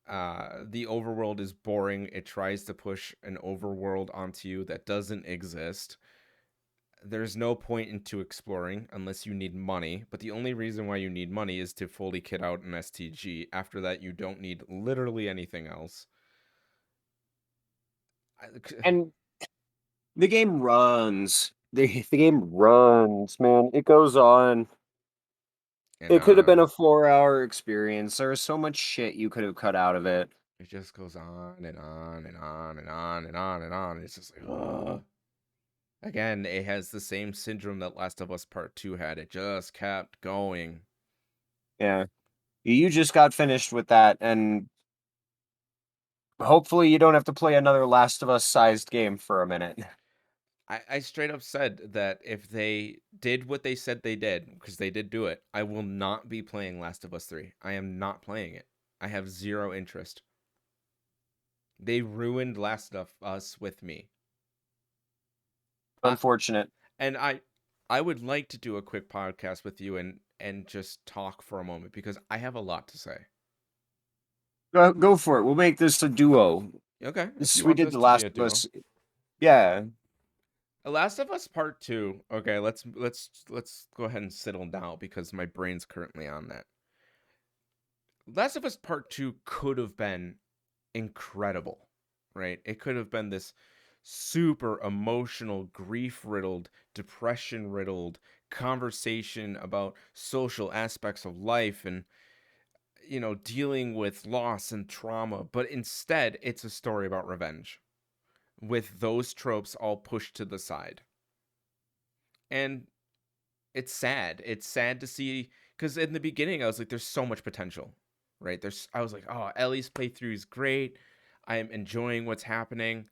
Speaker 1: The overworld is boring. It tries to push an overworld onto you that doesn't exist. there's no point into exploring unless you need money, but the only reason why you need money is to fully kit out an STG. After that, you don't need literally anything else.
Speaker 2: And the game runs. The game runs, man. It goes on.
Speaker 1: And
Speaker 2: It could have been a 4-hour experience. There's so much shit you could have cut out of it.
Speaker 1: it just goes on and on and on and on and on and on. It's just like, ugh. Again, it has the same syndrome that Last of Us Part 2 had. It just kept going.
Speaker 2: Yeah. You just got finished with that, and hopefully you don't have to play another Last of Us sized game for a minute.
Speaker 1: I straight up said that if they did what they said they did, because they did do it, I will not be playing Last of Us 3. I am not playing it. I have zero interest. They ruined Last of Us with me. I,
Speaker 2: Unfortunate.
Speaker 1: and I would like to do a quick podcast with you and just talk for a moment because I have a lot to say.
Speaker 2: Go for it. We'll make this a duo.
Speaker 1: Okay, if you
Speaker 2: We
Speaker 1: want
Speaker 2: did
Speaker 1: this
Speaker 2: The
Speaker 1: to be
Speaker 2: Last
Speaker 1: a
Speaker 2: of
Speaker 1: duo.
Speaker 2: Us. Yeah.
Speaker 1: Last of Us Part 2. Okay, let's go ahead and settle now because my brain's currently on that. Last of Us Part 2 could have been incredible, right? It could have been this super emotional, grief-riddled, depression-riddled conversation about social aspects of life and dealing with loss and trauma, but instead it's a story about revenge with those tropes all pushed to the side. And it's sad. It's sad to see because in the beginning I was like, there's so much potential, right? I was like, oh, Ellie's playthrough is great. I am enjoying what's happening.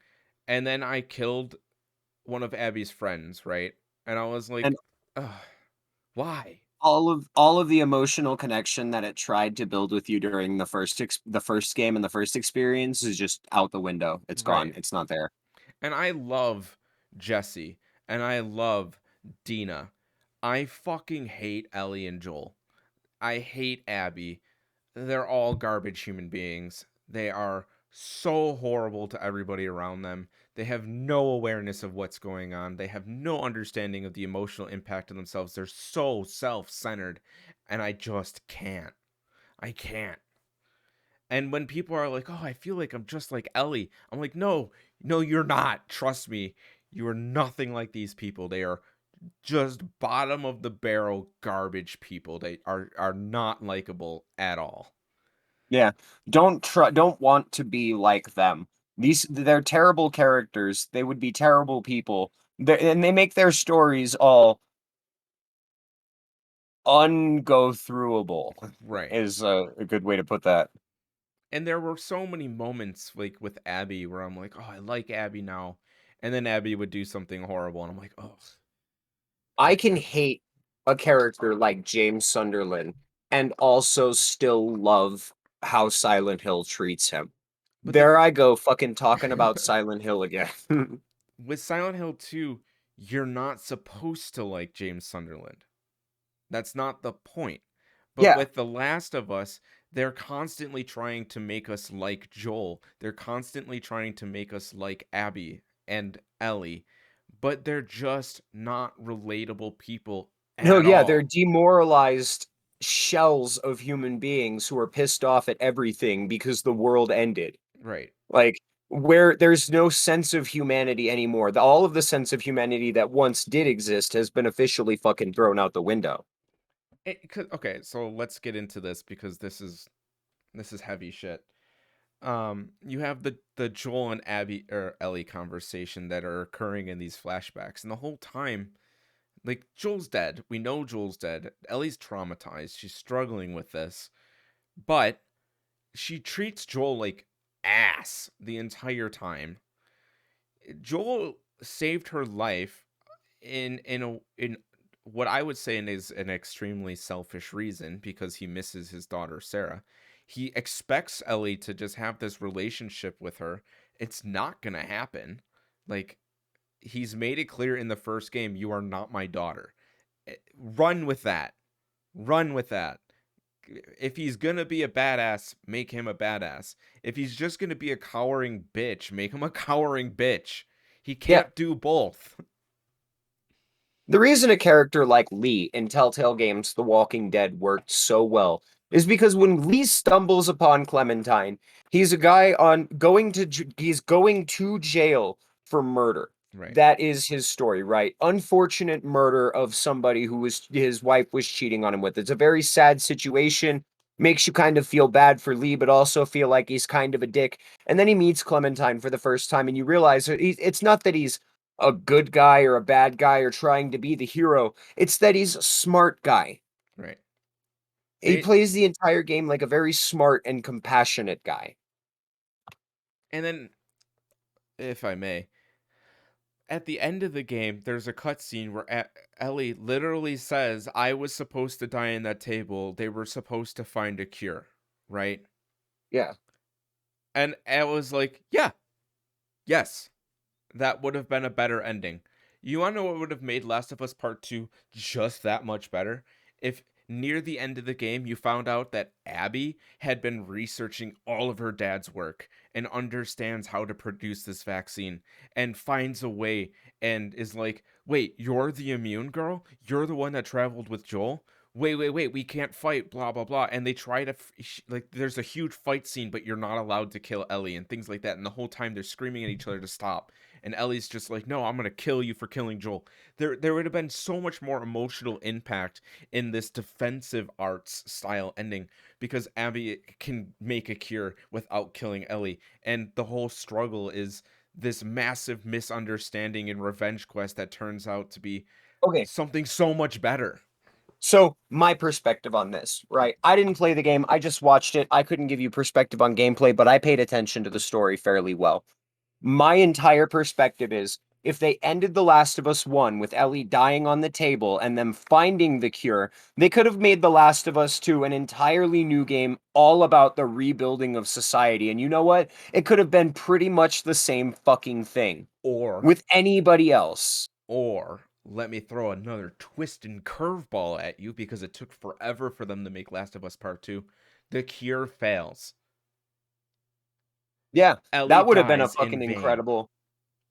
Speaker 1: And then I killed one of Abby's friends, right? And I was
Speaker 2: And
Speaker 1: like, ugh, why?
Speaker 2: all of the emotional connection that it tried to build with you during the first game and the first experience is just out the window. It's gone.
Speaker 1: Right.
Speaker 2: It's not there.
Speaker 1: And I love Jesse and I love Dina. I fucking hate Ellie and Joel. I hate Abby. They're all garbage human beings. They are so horrible to everybody around them. They have no awareness of what's going on. They have no understanding of the emotional impact of themselves. They're so self centered. And I just can't. I can't. And when people are like, oh, I feel like I'm just like Ellie, I'm like, no, no, you're not. Trust me. You are nothing like these people. They are just bottom of the barrel garbage people. They are not likable at all.
Speaker 2: Yeah. Don't want to be like them. They're terrible characters. They would be terrible people. And they make their stories all ungo throughable
Speaker 1: Right.
Speaker 2: is a good way to put that.
Speaker 1: And there were so many moments like with Abby where I'm like, oh, I like Abby now. And then Abby would do something horrible and I'm like, oh,
Speaker 2: I can hate a character like James Sunderland and also still love how Silent Hill treats him.
Speaker 1: but the
Speaker 2: There I go, fucking talking about Silent Hill again.
Speaker 1: with Silent Hill 2, you're not supposed to like James Sunderland. That's not the point. But
Speaker 2: Yeah.
Speaker 1: with The Last of Us, they're constantly trying to make us like Joel. They're constantly trying to make us like Abby and Ellie. But they're just not relatable people
Speaker 2: No,
Speaker 1: at
Speaker 2: yeah, they're
Speaker 1: all.
Speaker 2: demoralized shells of human beings who are pissed off at everything because the world ended.
Speaker 1: Right.
Speaker 2: Like, where there's no sense of humanity anymore. All of the sense of humanity that once did exist has been officially fucking thrown out the window.
Speaker 1: Okay, so let's get into this because this is heavy shit. You have the Joel and Abby or Ellie conversation that are occurring in these flashbacks, and the whole time, like Joel's dead. We know Joel's dead. Ellie's traumatized. She's struggling with this, but she treats Joel like ass the entire time. Joel saved her life in what I would say is an extremely selfish reason because he misses his daughter Sarah. He expects Ellie to just have this relationship with her. It's not gonna happen. Like he's made it clear in the first game, you are not my daughter. Run with that. Run with that. If he's gonna be a badass, make him a badass. If he's just gonna be a cowering bitch, make him a cowering bitch. He
Speaker 2: Yeah,
Speaker 1: can't do both.
Speaker 2: The reason a character like Lee in Telltale Games The Walking Dead worked so well is because when Lee stumbles upon Clementine, he's a guy on he's going to jail for murder.
Speaker 1: Right.
Speaker 2: That is his story, right? Unfortunate murder of somebody who was his wife was cheating on him with. It's a very sad situation. Makes you kind of feel bad for Lee, but also feel like he's kind of a dick. And then he meets Clementine for the first time, and you realize it's not that he's a good guy or a bad guy or trying to be the hero. It's that he's a smart guy.
Speaker 1: Right.
Speaker 2: He
Speaker 1: They
Speaker 2: plays the entire game like a very smart and compassionate guy.
Speaker 1: and then, if I may, at the end of the game, there's a cutscene where Ellie literally says, "I was supposed to die in that table. They were supposed to find a cure." Right?
Speaker 2: Yeah.
Speaker 1: And I was like, "Yeah, yes, that would have been a better ending." You want to know what would have made Last of Us Part 2 just that much better? If near the end of the game you found out that Abby had been researching all of her dad's work and understands how to produce this vaccine and finds a way and is like, "Wait, you're the immune girl? You're the one that traveled with Joel? Wait, we can't fight, blah, blah, blah." And they try to, like, there's a huge fight scene, but you're not allowed to kill Ellie and things like that. And the whole time they're screaming at each other to stop. And Ellie's just like, "No, I'm gonna kill you for killing Joel." There would have been so much more emotional impact in this defensive arts style ending because Abby can make a cure without killing Ellie, and the whole struggle is this massive misunderstanding and revenge quest that turns out to be
Speaker 2: Okay.
Speaker 1: something so much better.
Speaker 2: So, my perspective on this, right? I didn't play the game. I just watched it. I couldn't give you perspective on gameplay, but I paid attention to the story fairly well. My entire perspective is if they ended The Last of Us 1 with Ellie dying on the table and them finding the cure, they could have made The Last of Us 2 an entirely new game all about the rebuilding of society. And you know what? It could have been pretty much the same fucking thing
Speaker 1: Or
Speaker 2: with anybody else.
Speaker 1: Or let me throw another twist and curveball at you because it took forever for them to make Last of Us Part 2. The cure fails.
Speaker 2: Yeah,
Speaker 1: Ellie
Speaker 2: that would have been a
Speaker 1: dies in
Speaker 2: fucking
Speaker 1: vain.
Speaker 2: incredible.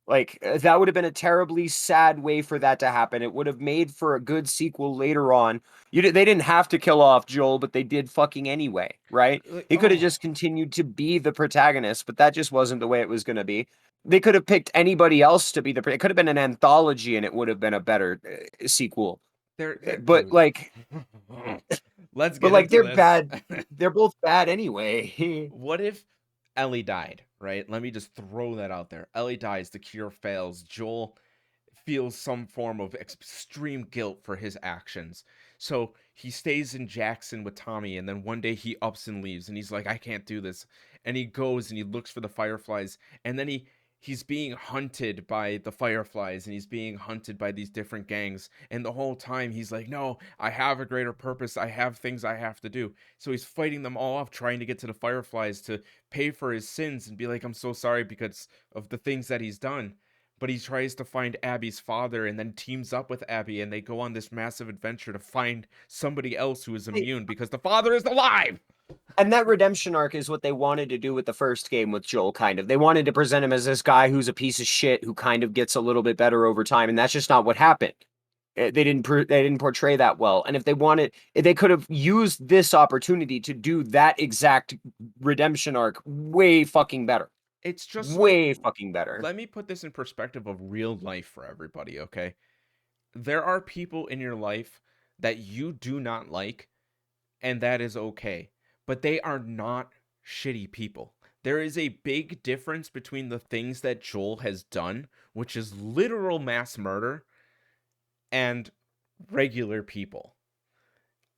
Speaker 2: Like, that would have been a terribly sad way for that to happen. It would have made for a good sequel later on. They didn't have to kill off Joel, but they did fucking anyway, right?
Speaker 1: Like,
Speaker 2: He could have
Speaker 1: oh,
Speaker 2: just continued to be the protagonist, but that just wasn't the way it was going to be. They could have picked anybody else to be it could have been an anthology and it would have been a better sequel.
Speaker 1: they're
Speaker 2: But
Speaker 1: dude.
Speaker 2: like
Speaker 1: Let's
Speaker 2: but
Speaker 1: get
Speaker 2: like
Speaker 1: into
Speaker 2: they're
Speaker 1: this.
Speaker 2: bad. They're both bad anyway.
Speaker 1: What if Ellie died, right? Let me just throw that out there. Ellie dies, the cure fails. Joel feels some form of extreme guilt for his actions. So he stays in Jackson with Tommy, and then one day he ups and leaves, and he's like, "I can't do this." And he goes and he looks for the fireflies, and then he's being hunted by the fireflies, and he's being hunted by these different gangs. And the whole time he's like, "No, I have a greater purpose. I have things I have to do." So he's fighting them all off, trying to get to the fireflies to pay for his sins and be like, "I'm so sorry because of the things that he's done." But he tries to find Abby's father and then teams up with Abby, and they go on this massive adventure to find somebody else who is immune because the father is alive.
Speaker 2: And that redemption arc is what they wanted to do with the first game with Joel, kind of. They wanted to present him as this guy who's a piece of shit who kind of gets a little bit better over time, and that's just not what happened. They didn't portray that well. And if they wanted, they could have used this opportunity to do that exact redemption arc way fucking better.
Speaker 1: It's just like,
Speaker 2: Way fucking better.
Speaker 1: let me put this in perspective of real life for everybody, okay? There are people in your life that you do not like, and that is okay. But they are not shitty people. There is a big difference between the things that Joel has done, which is literal mass murder, and regular people.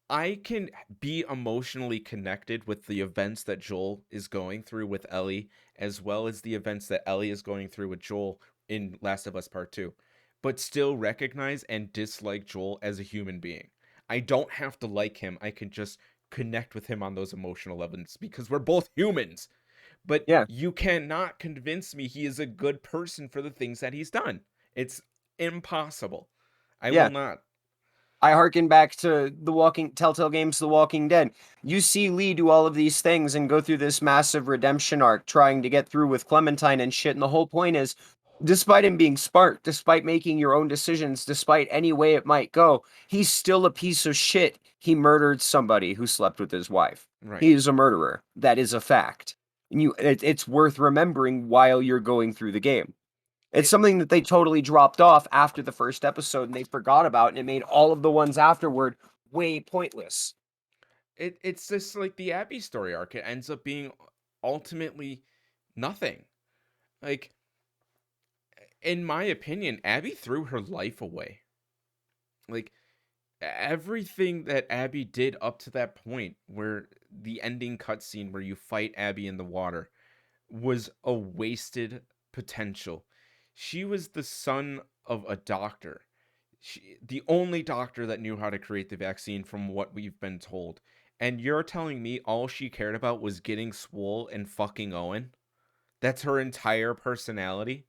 Speaker 1: I can be emotionally connected with the events that Joel is going through with Ellie, as well as the events that Ellie is going through with Joel in Last of Us Part 2, but still recognize and dislike Joel as a human being. I don't have to like him, I can just connect with him on those emotional levels because we're both humans. But
Speaker 2: Yeah,
Speaker 1: you cannot convince me he is a good person for the things that he's done. It's impossible. I will
Speaker 2: yeah.
Speaker 1: not.
Speaker 2: I harken back to the Walking Telltale Games, The Walking Dead. You see Lee do all of these things and go through this massive redemption arc, trying to get through with Clementine and shit. And the whole point is, Despite him being smart, despite making your own decisions, despite any way it might go, he's still a piece of shit. He murdered somebody who slept with his wife.
Speaker 1: Right.
Speaker 2: He is a murderer. That is a fact. And it's worth remembering while you're going through the game. It's
Speaker 1: It
Speaker 2: something that they totally dropped off after the first episode and they forgot about, and it made all of the ones afterward way pointless.
Speaker 1: it's just like the Abby story arc. It ends up being ultimately nothing. Like, in my opinion, Abby threw her life away. Like, everything that Abby did up to that point, where the ending cutscene where you fight Abby in the water, was a wasted potential. She was the son of a doctor. The only doctor that knew how to create the vaccine, from what we've been told. And you're telling me all she cared about was getting swole and fucking Owen? That's her entire personality?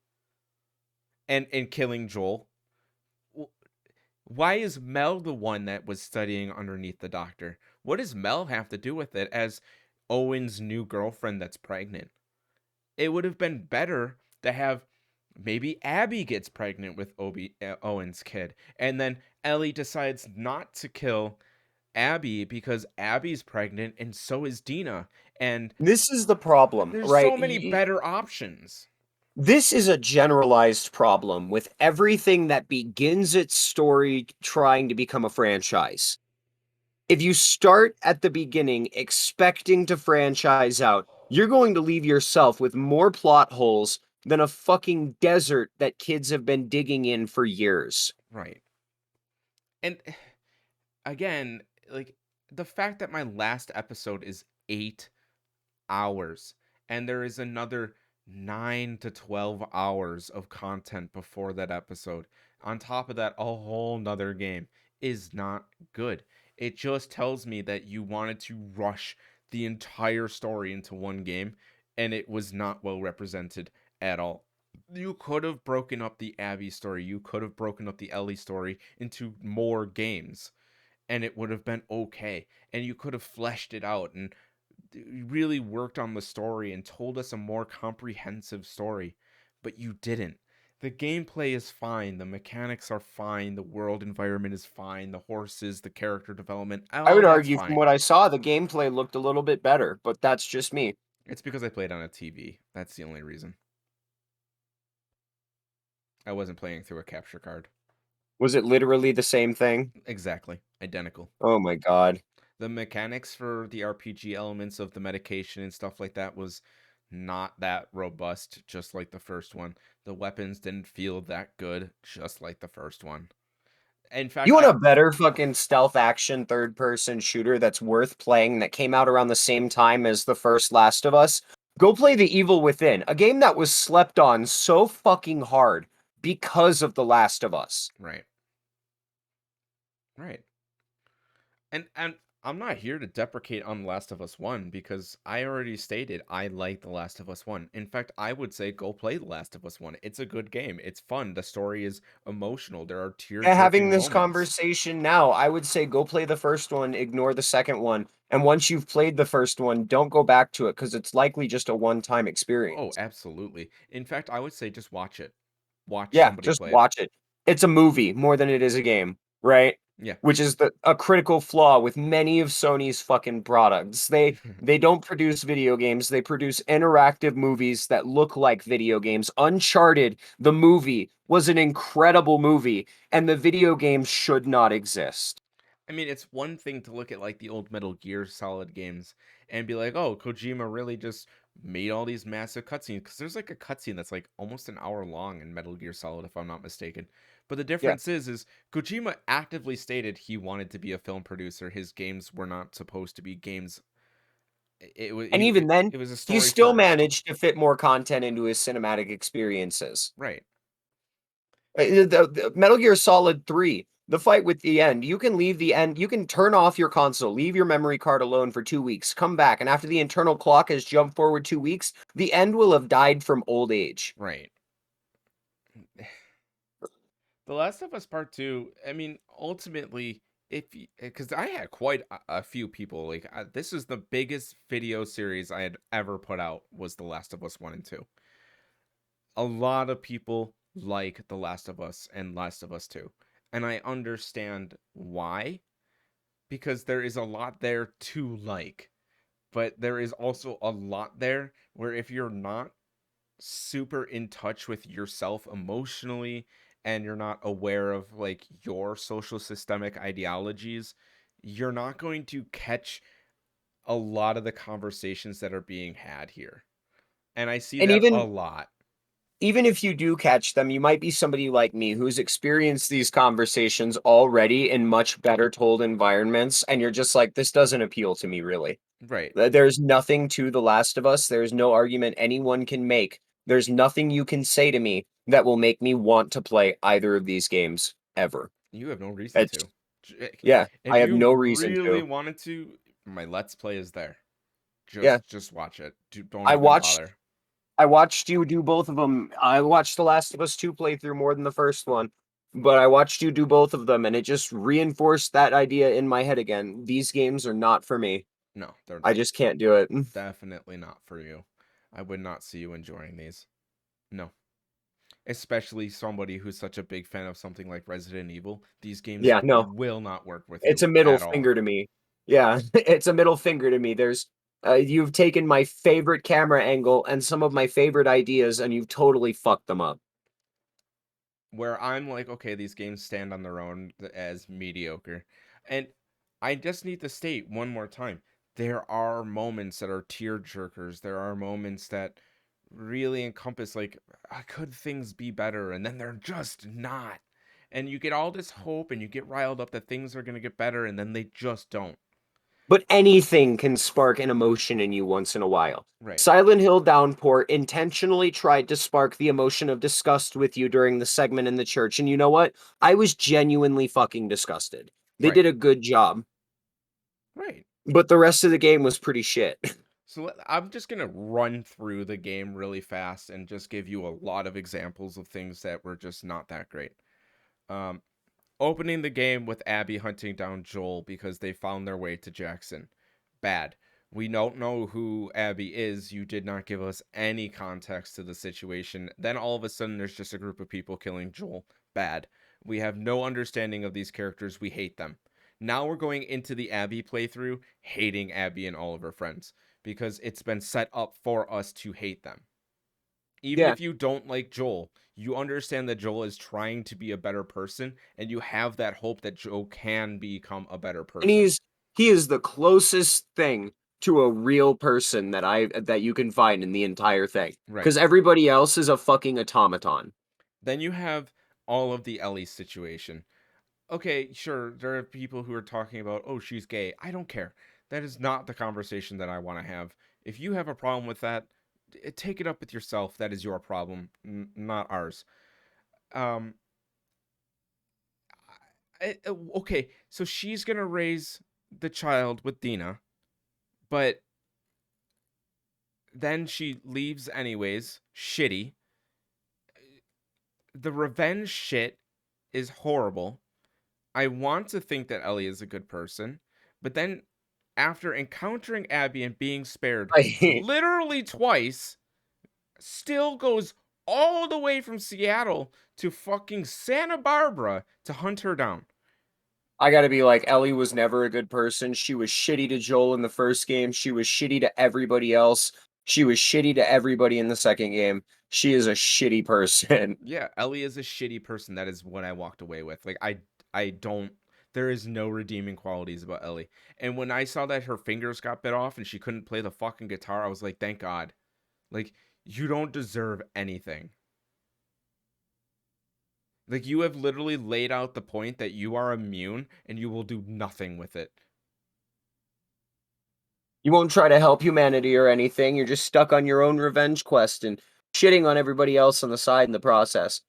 Speaker 1: And killing Joel? Why is Mel the one that was studying underneath the doctor? What does Mel have to do with it as Owen's new girlfriend that's pregnant? It would have been better to have maybe Abby gets pregnant with Owen's kid, and then Ellie decides not to kill Abby because Abby's pregnant and so is Dina. And
Speaker 2: This is the problem,
Speaker 1: there's
Speaker 2: right?
Speaker 1: so many better options.
Speaker 2: This is a generalized problem with everything that begins its story trying to become a franchise. If you start at the beginning expecting to franchise out, you're going to leave yourself with more plot holes than a fucking desert that kids have been digging in for years.
Speaker 1: Right. And again, like, the fact that my last episode is 8 hours and there is another 9 to 12 hours of content before that episode, on top of that, a whole nother game, is not good. It just tells me that you wanted to rush the entire story into one game, and it was not well represented at all. You could have broken up the Abby story, you could have broken up the Ellie story into more games, and it would have been okay. And you could have fleshed it out and really worked on the story and told us a more comprehensive story, but you didn't. The gameplay is fine, the mechanics are fine, the world environment is fine, the horses, the character development,
Speaker 2: I
Speaker 1: all
Speaker 2: would
Speaker 1: that's
Speaker 2: argue from
Speaker 1: fine.
Speaker 2: what I saw, the gameplay looked a little bit better, but that's just me.
Speaker 1: It's because I played on a TV. That's the only reason. I wasn't playing through a capture card.
Speaker 2: Was it literally the same thing?
Speaker 1: Exactly. Identical.
Speaker 2: Oh my god.
Speaker 1: The mechanics for the RPG elements of the medication and stuff like that was not that robust, just like the first one. The weapons didn't feel that good, just like the first one. In
Speaker 2: You
Speaker 1: fact,
Speaker 2: want a better fucking stealth action third person shooter that's worth playing that came out around the same time as the first Last of Us? Go play The Evil Within, a game that was slept on so fucking hard because of The Last of Us.
Speaker 1: right, right. And I'm not here to deprecate on The Last of Us 1 because I already stated I like The Last of Us 1. In fact, I would say go play The Last of Us 1. It's a good game. It's fun. The story is emotional. There are
Speaker 2: Having
Speaker 1: tear-jerking
Speaker 2: this
Speaker 1: moments.
Speaker 2: conversation now, I would say go play the first one, ignore the second one, and once you've played the first one, don't go back to it because it's likely just a one-time
Speaker 1: Oh,
Speaker 2: experience.
Speaker 1: absolutely. In fact, I would say just watch it. Watch
Speaker 2: Yeah,
Speaker 1: somebody
Speaker 2: just
Speaker 1: play it.
Speaker 2: watch it. It's a movie more than it is a game, right?
Speaker 1: Yeah.
Speaker 2: Which is a critical flaw with many of Sony's fucking products. They don't produce video games, they produce interactive movies that look like video games. Uncharted, the movie, was an incredible movie, and the video game should not exist.
Speaker 1: I mean, it's one thing to look at like the old Metal Gear Solid games and be like, "Oh, Kojima really just made all these massive cutscenes." Because there's like a cutscene that's like almost an hour long in Metal Gear Solid, if I'm not mistaken. But the
Speaker 2: Yeah.
Speaker 1: difference is Kojima actively stated he wanted to be a film producer. His games were not supposed to be games. It was
Speaker 2: And even then,
Speaker 1: it was a
Speaker 2: he
Speaker 1: story
Speaker 2: still
Speaker 1: first,
Speaker 2: managed to fit more content into his cinematic experiences.
Speaker 1: right?
Speaker 2: The Metal Gear Solid 3, the fight with the end, you can leave the end, you can turn off your console, leave your memory card alone for 2 weeks, come back, and after the internal clock has jumped forward 2 weeks, the end will have died from old age.
Speaker 1: Right. The Last of Us Part 2, I mean, ultimately, if because I had quite a few people like this is the biggest video series I had ever put out was The Last of Us 1 and 2. a lot of people like The Last of Us and Last of Us 2. And I understand why, because there is a lot there to like. But there is also a lot there where if you're not super in touch with yourself emotionally and you're not aware of like your social systemic ideologies, you're not going to catch a lot of the conversations that are being had here. And I see
Speaker 2: And
Speaker 1: that a
Speaker 2: even
Speaker 1: lot.
Speaker 2: even if you do catch them, you might be somebody like me who's experienced these conversations already in much better told environments, and you're just like, this doesn't appeal to me really.
Speaker 1: Right.
Speaker 2: There's nothing to The Last of Us. There's no argument anyone can make. There's nothing you can say to me that will make me want to play either of these games ever.
Speaker 1: You have no reason
Speaker 2: It's
Speaker 1: to.
Speaker 2: yeah, I
Speaker 1: If
Speaker 2: have
Speaker 1: you
Speaker 2: no reason
Speaker 1: really
Speaker 2: to.
Speaker 1: wanted to, my Let's Play is there.
Speaker 2: Yeah,
Speaker 1: Just watch it. Don't
Speaker 2: I
Speaker 1: even
Speaker 2: watched
Speaker 1: bother.
Speaker 2: I watched you do both of them. I watched The Last of Us 2 playthrough more than the first one, but I watched you do both of them, and it just reinforced that idea in my head again. These games are not for me.
Speaker 1: No, they're
Speaker 2: I just can't do it.
Speaker 1: definitely not for you. I would not see you enjoying these. No. Especially somebody who's such a big fan of something like Resident Evil. These games
Speaker 2: Yeah, no.
Speaker 1: will not work with
Speaker 2: It's
Speaker 1: you
Speaker 2: a middle
Speaker 1: at all.
Speaker 2: finger to me. Yeah, it's a middle finger to me. You've taken my favorite camera angle and some of my favorite ideas, and you've totally fucked them up.
Speaker 1: Where I'm like, okay, these games stand on their own as mediocre. And I just need to state one more time, there are moments that are tear jerkers. There are moments that really encompass like, could things be better? And then they're just not. And you get all this hope and you get riled up that things are going to get better and then they just don't.
Speaker 2: But anything can spark an emotion in you once in a while.
Speaker 1: Right.
Speaker 2: Silent Hill Downpour intentionally tried to spark the emotion of disgust with you during the segment in the church, and you know what? I was genuinely fucking disgusted. They
Speaker 1: Right.
Speaker 2: did a good job,
Speaker 1: Right.
Speaker 2: but the rest of the game was pretty shit.
Speaker 1: So I'm just going to run through the game really fast and just give you a lot of examples of things that were just not that great. Um, Opening the game with Abby hunting down Joel because they found their way to Jackson. Bad. We don't know who Abby is. You did not give us any context to the situation. Then all of a sudden, there's just a group of people killing Joel. Bad. We have no understanding of these characters. We hate them. Now we're going into the Abby playthrough, hating Abby and all of her friends because it's been set up for us to hate them. Even
Speaker 2: Yeah,
Speaker 1: if you don't like Joel, you understand that Joel is trying to be a better person, and you have that hope that Joel can become a better
Speaker 2: and
Speaker 1: person.
Speaker 2: he is the closest thing to a real person that you can find in the entire thing.
Speaker 1: Right.
Speaker 2: Because everybody else is a fucking automaton.
Speaker 1: Then you have all of the Ellie situation. Okay, sure, there are people who are talking about, oh, she's gay. I don't care. That is not the conversation that I want to have. If you have a problem with that, take it up with yourself. That is your problem, not ours. Um, okay, so she's gonna raise the child with Dina, but then she leaves anyways. Shitty. The revenge shit is horrible. I want to think that Ellie is a good person, but then after encountering Abby and being spared
Speaker 2: I
Speaker 1: literally twice, still goes all the way from Seattle to fucking Santa Barbara to hunt her down.
Speaker 2: I gotta be like, Ellie was never a good person. She was shitty to Joel in the first game. She was shitty to everybody else. She was shitty to everybody in the second game. She is a shitty person.
Speaker 1: Yeah, Ellie is a shitty person. That is what I walked away with. Like I don't there is no redeeming qualities about Ellie. And when I saw that her fingers got bit off and she couldn't play the fucking guitar, I was like, thank God. Like you don't deserve anything. Like you have literally laid out the point that you are immune and you will do nothing with it.
Speaker 2: You won't try to help humanity or anything. You're just stuck on your own revenge quest and shitting on everybody else on the side in the process.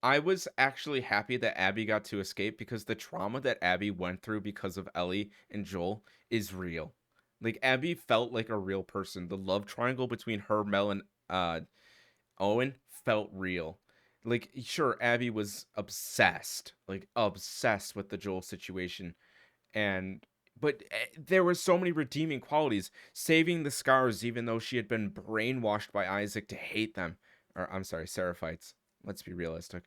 Speaker 1: I was actually happy that Abby got to escape because the trauma that Abby went through because of Ellie and Joel is real. Like Abby felt like a real person. The love triangle between her, Mel, and Owen felt real. Like sure, Abby was obsessed, like obsessed with the Joel situation, and but there were so many redeeming qualities. Saving the scars, even though she had been brainwashed by Isaac to hate them. or I'm sorry, Seraphites. Let's be realistic.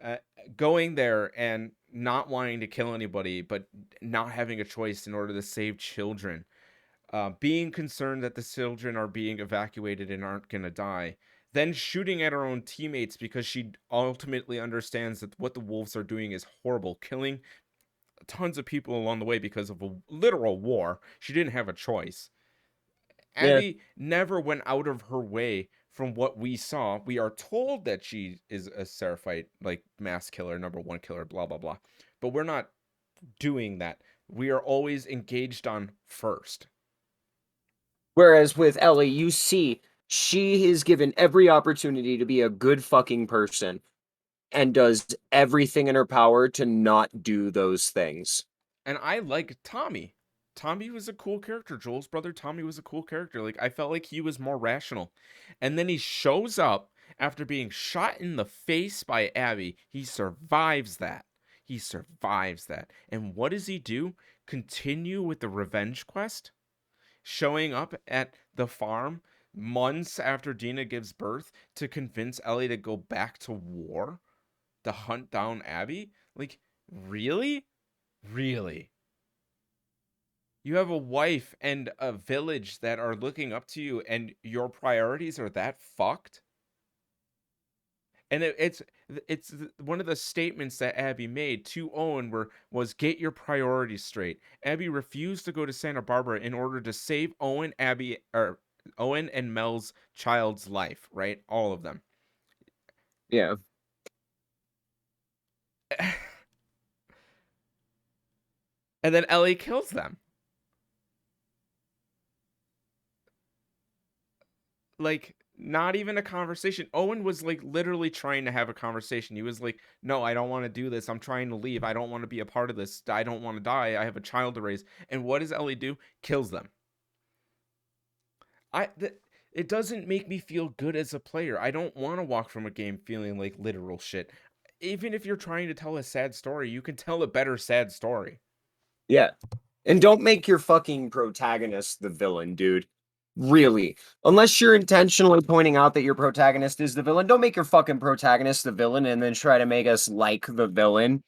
Speaker 1: Uh, Going there and not wanting to kill anybody, but not having a choice in order to save children, being concerned that the children are being evacuated and aren't going to die, then shooting at her own teammates because she ultimately understands that what the wolves are doing is horrible, killing tons of people along the way because of a literal war. She didn't have a choice.
Speaker 2: Yeah.
Speaker 1: Abby never went out of her way from what we saw. We are told that she is a Seraphite, like mass killer, number one killer, blah, blah, blah. But we're not doing that. We are always engaged on first.
Speaker 2: Whereas with Ellie, you see she is given every opportunity to be a good fucking person and does everything in her power to not do those things.
Speaker 1: And I like Tommy. Tommy was a cool character. Joel's brother Tommy was a cool character. Like I felt like he was more rational. And then he shows up after being shot in the face by Abby. He survives that. He survives that. And what does he do? Continue with the revenge quest? Showing up at the farm months after Dina gives birth to convince Ellie to go back to war to hunt down Abby? Like, really? Really? You have a wife and a village that are looking up to you, and your priorities are that fucked? And it's one of the statements that Abby made to Owen was get your priorities straight. Abby refused to go to Santa Barbara in order to save Owen and Mel's child's life, right? All of them.
Speaker 2: Yeah.
Speaker 1: And then Ellie kills them. Like, not even a conversation. Owen was like literally trying to have a conversation. He was like, "No, I don't want to do this. I'm trying to leave. I don't want to be a part of this. I don't want to die. I have a child to raise." And what does Ellie do? Kills them. It doesn't make me feel good as a player. I don't want to walk from a game feeling like literal shit. Even if you're trying to tell a sad story, you can tell a better sad story.
Speaker 2: Yeah. And don't make your fucking protagonist the villain, dude. Really. Unless you're intentionally pointing out that your protagonist is the villain, don't make your fucking protagonist the villain and then try to make us like the villain.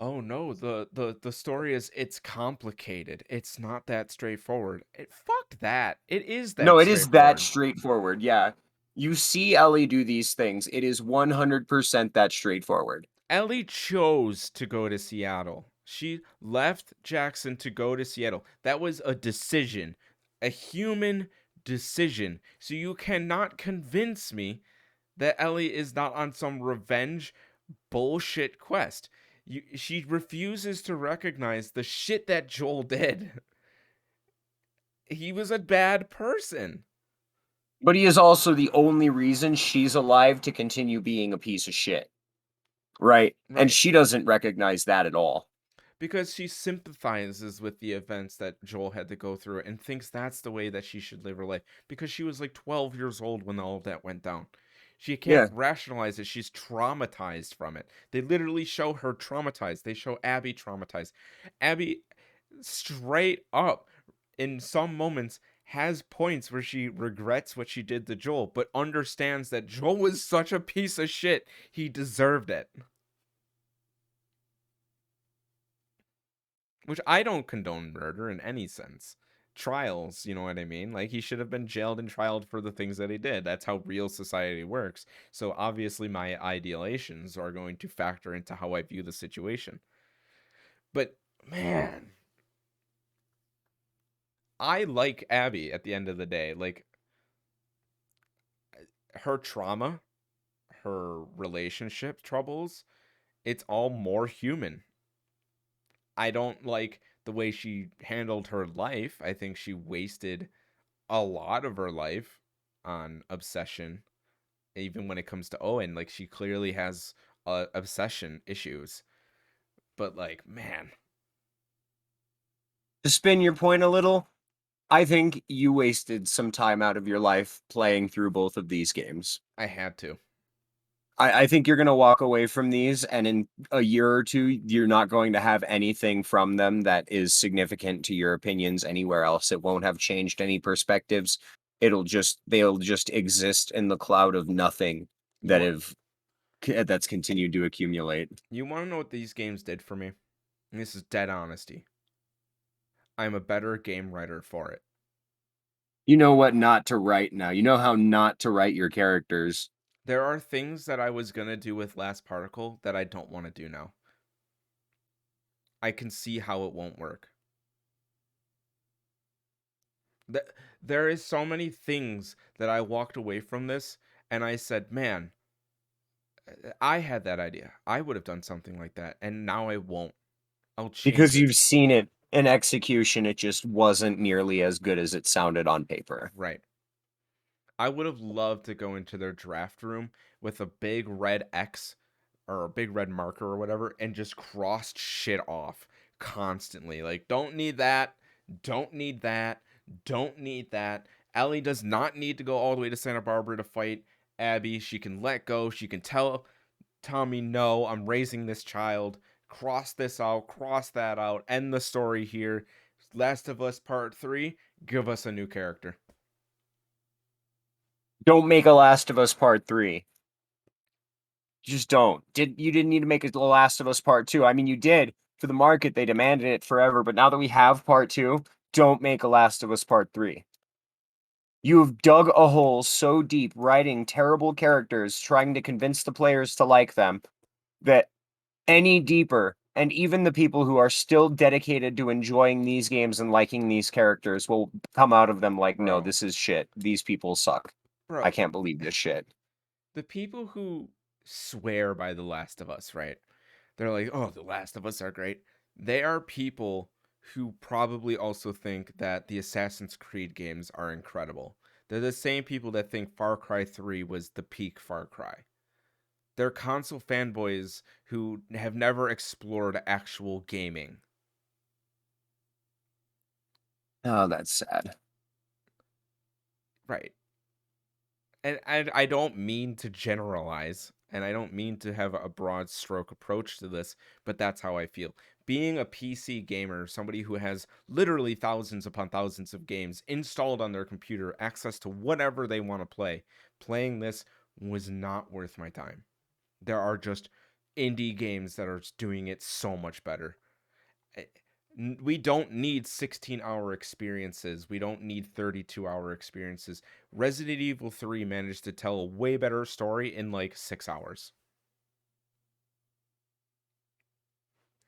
Speaker 1: Oh no, the story is it's complicated. It's not that straightforward. Fuck that. It is
Speaker 2: No,
Speaker 1: that
Speaker 2: it is that
Speaker 1: straightforward.
Speaker 2: straightforward. Yeah. You see Ellie do these things. It is 100% that straightforward.
Speaker 1: Ellie chose to go to Seattle. She left Jackson to go to Seattle. That was a decision, a human decision. So you cannot convince me that Ellie is not on some revenge bullshit quest. She refuses to recognize the shit that Joel did. He was a bad person.
Speaker 2: But he is also the only reason she's alive to continue being a piece of shit. Right? And
Speaker 1: Right.
Speaker 2: she doesn't recognize that at all.
Speaker 1: Because she sympathizes with the events that Joel had to go through and thinks that's the way that she should live her life because she was like 12 years old when all of that went down. She can't
Speaker 2: Yeah.
Speaker 1: rationalize it. She's traumatized from it. They literally show her traumatized. They show Abby traumatized. Abby straight up in some moments has points where she regrets what she did to Joel, but understands that Joel was such a piece of shit. He deserved it. Which I don't condone murder in any sense. Trials, you know what I mean? Like he should have been jailed and trialed for the things that he did. That's how real society works. So obviously my ideations are going to factor into how I view the situation. But man, I like Abby at the end of the day. Like her trauma, her relationship troubles, it's all more human. I don't like the way she handled her life. I think she wasted a lot of her life on obsession, even when it comes to Owen. Like she clearly has obsession issues, but like, man,
Speaker 2: To spin your point a little, I think you wasted some time out of your life playing through both of these games.
Speaker 1: I had to.
Speaker 2: I think you're going to walk away from these, and in a year or two, you're not going to have anything from them that is significant to your opinions anywhere else. It won't have changed any perspectives. They'll just exist in the cloud of nothing
Speaker 1: You
Speaker 2: that
Speaker 1: want
Speaker 2: have that's continued to accumulate.
Speaker 1: you want to know what these games did for me? And this is dead honesty. I'm a better game writer for it.
Speaker 2: You know what not to write now. You know how not to write your characters.
Speaker 1: There are things that I was gonna do with Last Particle that I don't want to do now. I can see how it won't work. Th- there is so many things that I walked away from this and I said, man, I had that idea. I would have done something like that, and now I won't. I'll change
Speaker 2: Because
Speaker 1: it.
Speaker 2: you've seen it in execution, it just wasn't nearly as good as it sounded on paper.
Speaker 1: Right. I would have loved to go into their draft room with a big red X or a big red marker or whatever and just crossed shit off constantly. Like, don't need that, don't need that, don't need that. Ellie does not need to go all the way to Santa Barbara to fight Abby. She can let go. She can tell Tommy, no, I'm raising this child. Cross this out, cross that out, end the story here. Last of Us Part 3, give us a new character.
Speaker 2: Don't make a Last of Us Part 3. Just don't. You didn't need to make a Last of Us Part 2. I mean, you did. For the market, they demanded it forever, but now that we have Part 2, don't make a Last of Us Part 3. You have dug a hole so deep writing terrible characters, trying to convince the players to like them, that any deeper, and even the people who are still dedicated to enjoying these games and liking these characters will come out of them like, no,
Speaker 1: Bro,
Speaker 2: this is shit. These people suck. I
Speaker 1: bro,
Speaker 2: can't believe this shit.
Speaker 1: the people who swear by The Last of Us, right? They're like, oh, The Last of Us are great. They are people who probably also think that the Assassin's Creed games are incredible. They're the same people that think Far Cry 3 was the peak Far Cry. They're console fanboys who have never explored actual gaming.
Speaker 2: Oh, that's sad.
Speaker 1: Right. And I don't mean to generalize, and I don't mean to have a broad stroke approach to this, but that's how I feel. Being a PC gamer, somebody who has literally thousands upon thousands of games installed on their computer, access to whatever they want to play, playing this was not worth my time. There are just indie games that are doing it so much better. eh, we don't need 16-hour experiences. We don't need 32-hour experiences. Resident Evil 3 managed to tell a way better story in like 6 hours.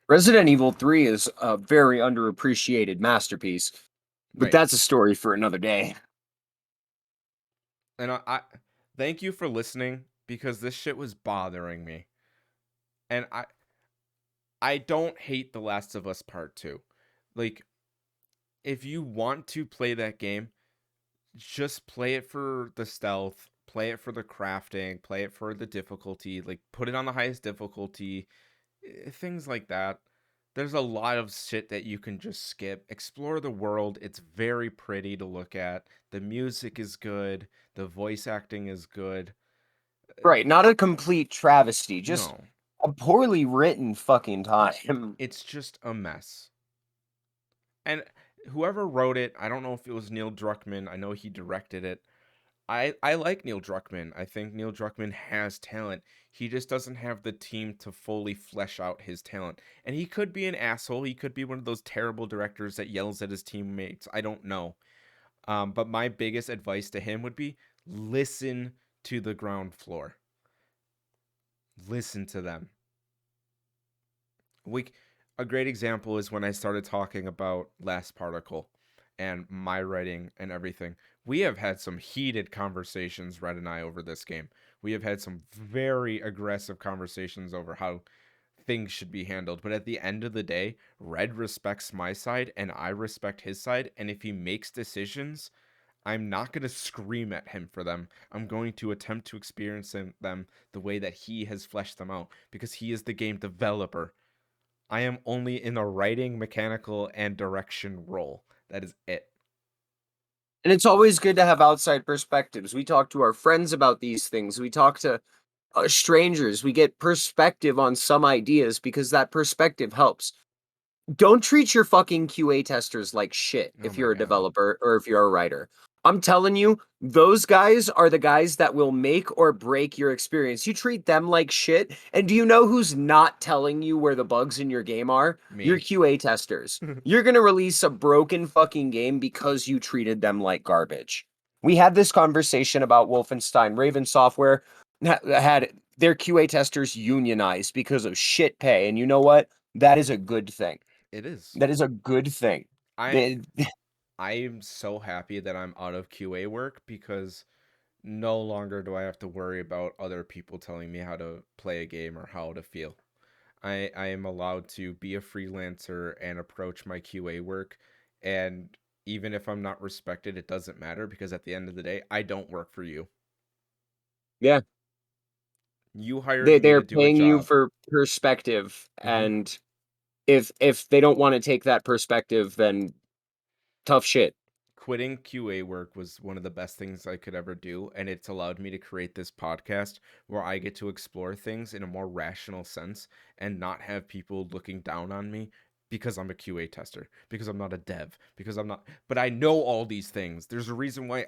Speaker 2: Resident Evil 3 is a very underappreciated masterpiece, but
Speaker 1: Right.
Speaker 2: that's a story for another day.
Speaker 1: And I thank you for listening because this shit was bothering me. And I don't hate The Last of Us Part 2. Like, if you want to play that game, just play it for the stealth, play it for the crafting, play it for the difficulty, like put it on the highest difficulty, things like that. There's a lot of shit that you can just skip. Explore the world. It's very pretty to look at. The music is good. The voice acting is good.
Speaker 2: Right, not a complete travesty, just
Speaker 1: No,
Speaker 2: a poorly written fucking time.
Speaker 1: it's just a mess. And whoever wrote it, I don't know if it was Neil Druckmann. I know he directed it. I like Neil Druckmann. I think Neil Druckmann has talent. He just doesn't have the team to fully flesh out his talent. And he could be an asshole. He could be one of those terrible directors that yells at his teammates. I don't know. But my biggest advice to him would be listen to the ground floor. Listen to them. We a great example is when I started talking about Last Particle and my writing and everything. We have had some heated conversations, Red and I, over this game. We have had some very aggressive conversations over how things should be handled. But at the end of the day, Red respects my side and I respect his side. And if he makes decisions, I'm not going to scream at him for them. I'm going to attempt to experience them the way that he has fleshed them out because he is the game developer. I am only in a writing, mechanical, and direction role. That is it.
Speaker 2: And it's always good to have outside perspectives. We talk to our friends about these things. We talk to strangers. We get perspective on some ideas because that perspective helps. Don't treat your fucking QA testers like shit
Speaker 1: Oh
Speaker 2: if
Speaker 1: my
Speaker 2: you're a
Speaker 1: god.
Speaker 2: developer or if you're a writer. I'm telling you, those guys are the guys that will make or break your experience. You treat them like shit. And do you know who's not telling you where the bugs in your game are? Your
Speaker 1: Me.
Speaker 2: QA testers. You're going to release a broken fucking game because you treated them like garbage. We had this conversation about Wolfenstein. Raven Software had their QA testers unionized because of shit pay. And you know what? That is a good thing.
Speaker 1: It is.
Speaker 2: That is a good thing.
Speaker 1: I
Speaker 2: They,
Speaker 1: I'm so happy that I'm out of QA work because no longer do I have to worry about other people telling me how to play a game or how to feel. I am allowed to be a freelancer and approach my QA work, and even if I'm not respected, it doesn't matter because at the end of the day, I don't work for you.
Speaker 2: yeah.
Speaker 1: You hired me
Speaker 2: They're
Speaker 1: to do a
Speaker 2: paying you
Speaker 1: job.
Speaker 2: for perspective,
Speaker 1: Hmm.
Speaker 2: and if they don't want to take that perspective, then tough shit.
Speaker 1: Quitting QA work was one of the best things I could ever do, and it's allowed me to create this podcast where I get to explore things in a more rational sense and not have people looking down on me because I'm a QA tester, because I'm not a dev, because I'm not. But I know all these things. There's a reason why.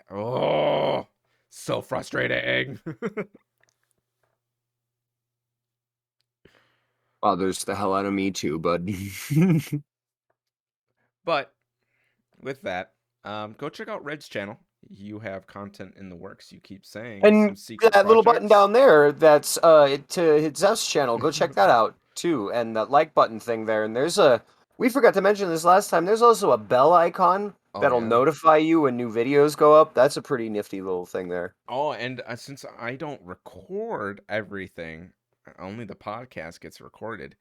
Speaker 1: Oh, so frustrating.
Speaker 2: Bothers the hell out of me too, bud.
Speaker 1: But with that, go check out Red's channel. You have content in the works. You keep saying some
Speaker 2: And
Speaker 1: secret
Speaker 2: that little button
Speaker 1: projects.
Speaker 2: down there, that's to hit Zeph's channel. Go check that out too. And that like button thing there. And there's a we forgot to mention this last time. There's also a bell icon
Speaker 1: Oh
Speaker 2: that'll
Speaker 1: yeah.
Speaker 2: notify you when new videos go up. That's a pretty nifty little thing there.
Speaker 1: Oh, and since I don't record everything, only the podcast gets recorded,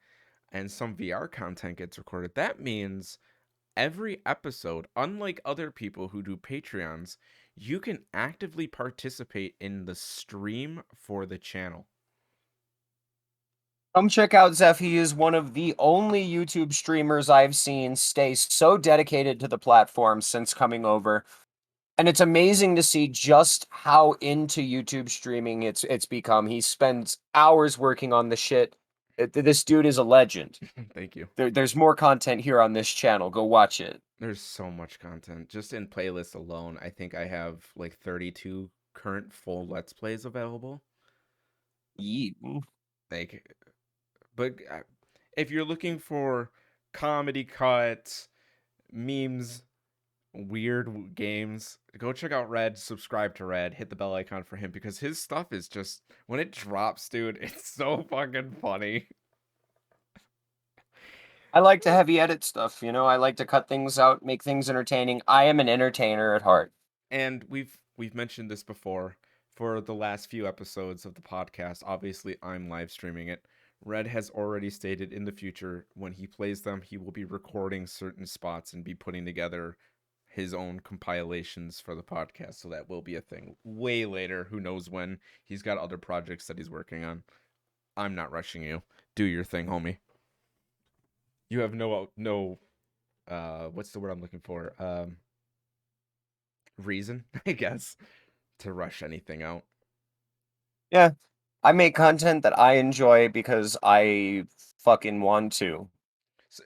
Speaker 1: and some VR content gets recorded. That means every episode, unlike other people who do Patreons, you can actively participate in the stream for the channel.
Speaker 2: Come check out Zeph. He is one of the only YouTube streamers I've seen stay so dedicated to the platform since coming over. And it's amazing to see just how into YouTube streaming it's become. He spends hours working on the shit. This dude is a legend.
Speaker 1: Thank you.
Speaker 2: There's more content here on this channel. Go watch it.
Speaker 1: There's so much content. Just in playlists alone, I think I have like 32 current full Let's Plays available.
Speaker 2: Yeet.
Speaker 1: Like, but if you're looking for comedy cuts, memes, weird games, go check out Red, subscribe to Red, hit the bell icon for him because his stuff is just when it drops, dude, it's so fucking funny.
Speaker 2: I like to heavy edit stuff, you know. I like to cut things out, make things entertaining. I am an entertainer at heart.
Speaker 1: And we've mentioned this before for the last few episodes of the podcast. Obviously, I'm live streaming it. Red has already stated in the future when he plays them, he will be recording certain spots and be putting together his own compilations for the podcast. So that will be a thing way later. Who knows when? He's got other projects that he's working on. I'm not rushing you. Do your thing, homie. You have no what's the word I'm looking for? Reason, I guess, to rush anything out.
Speaker 2: Yeah. I make content that I enjoy because I fucking want to.
Speaker 1: So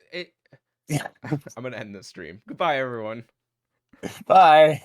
Speaker 1: I'm gonna end this stream. Goodbye, everyone.
Speaker 2: Bye.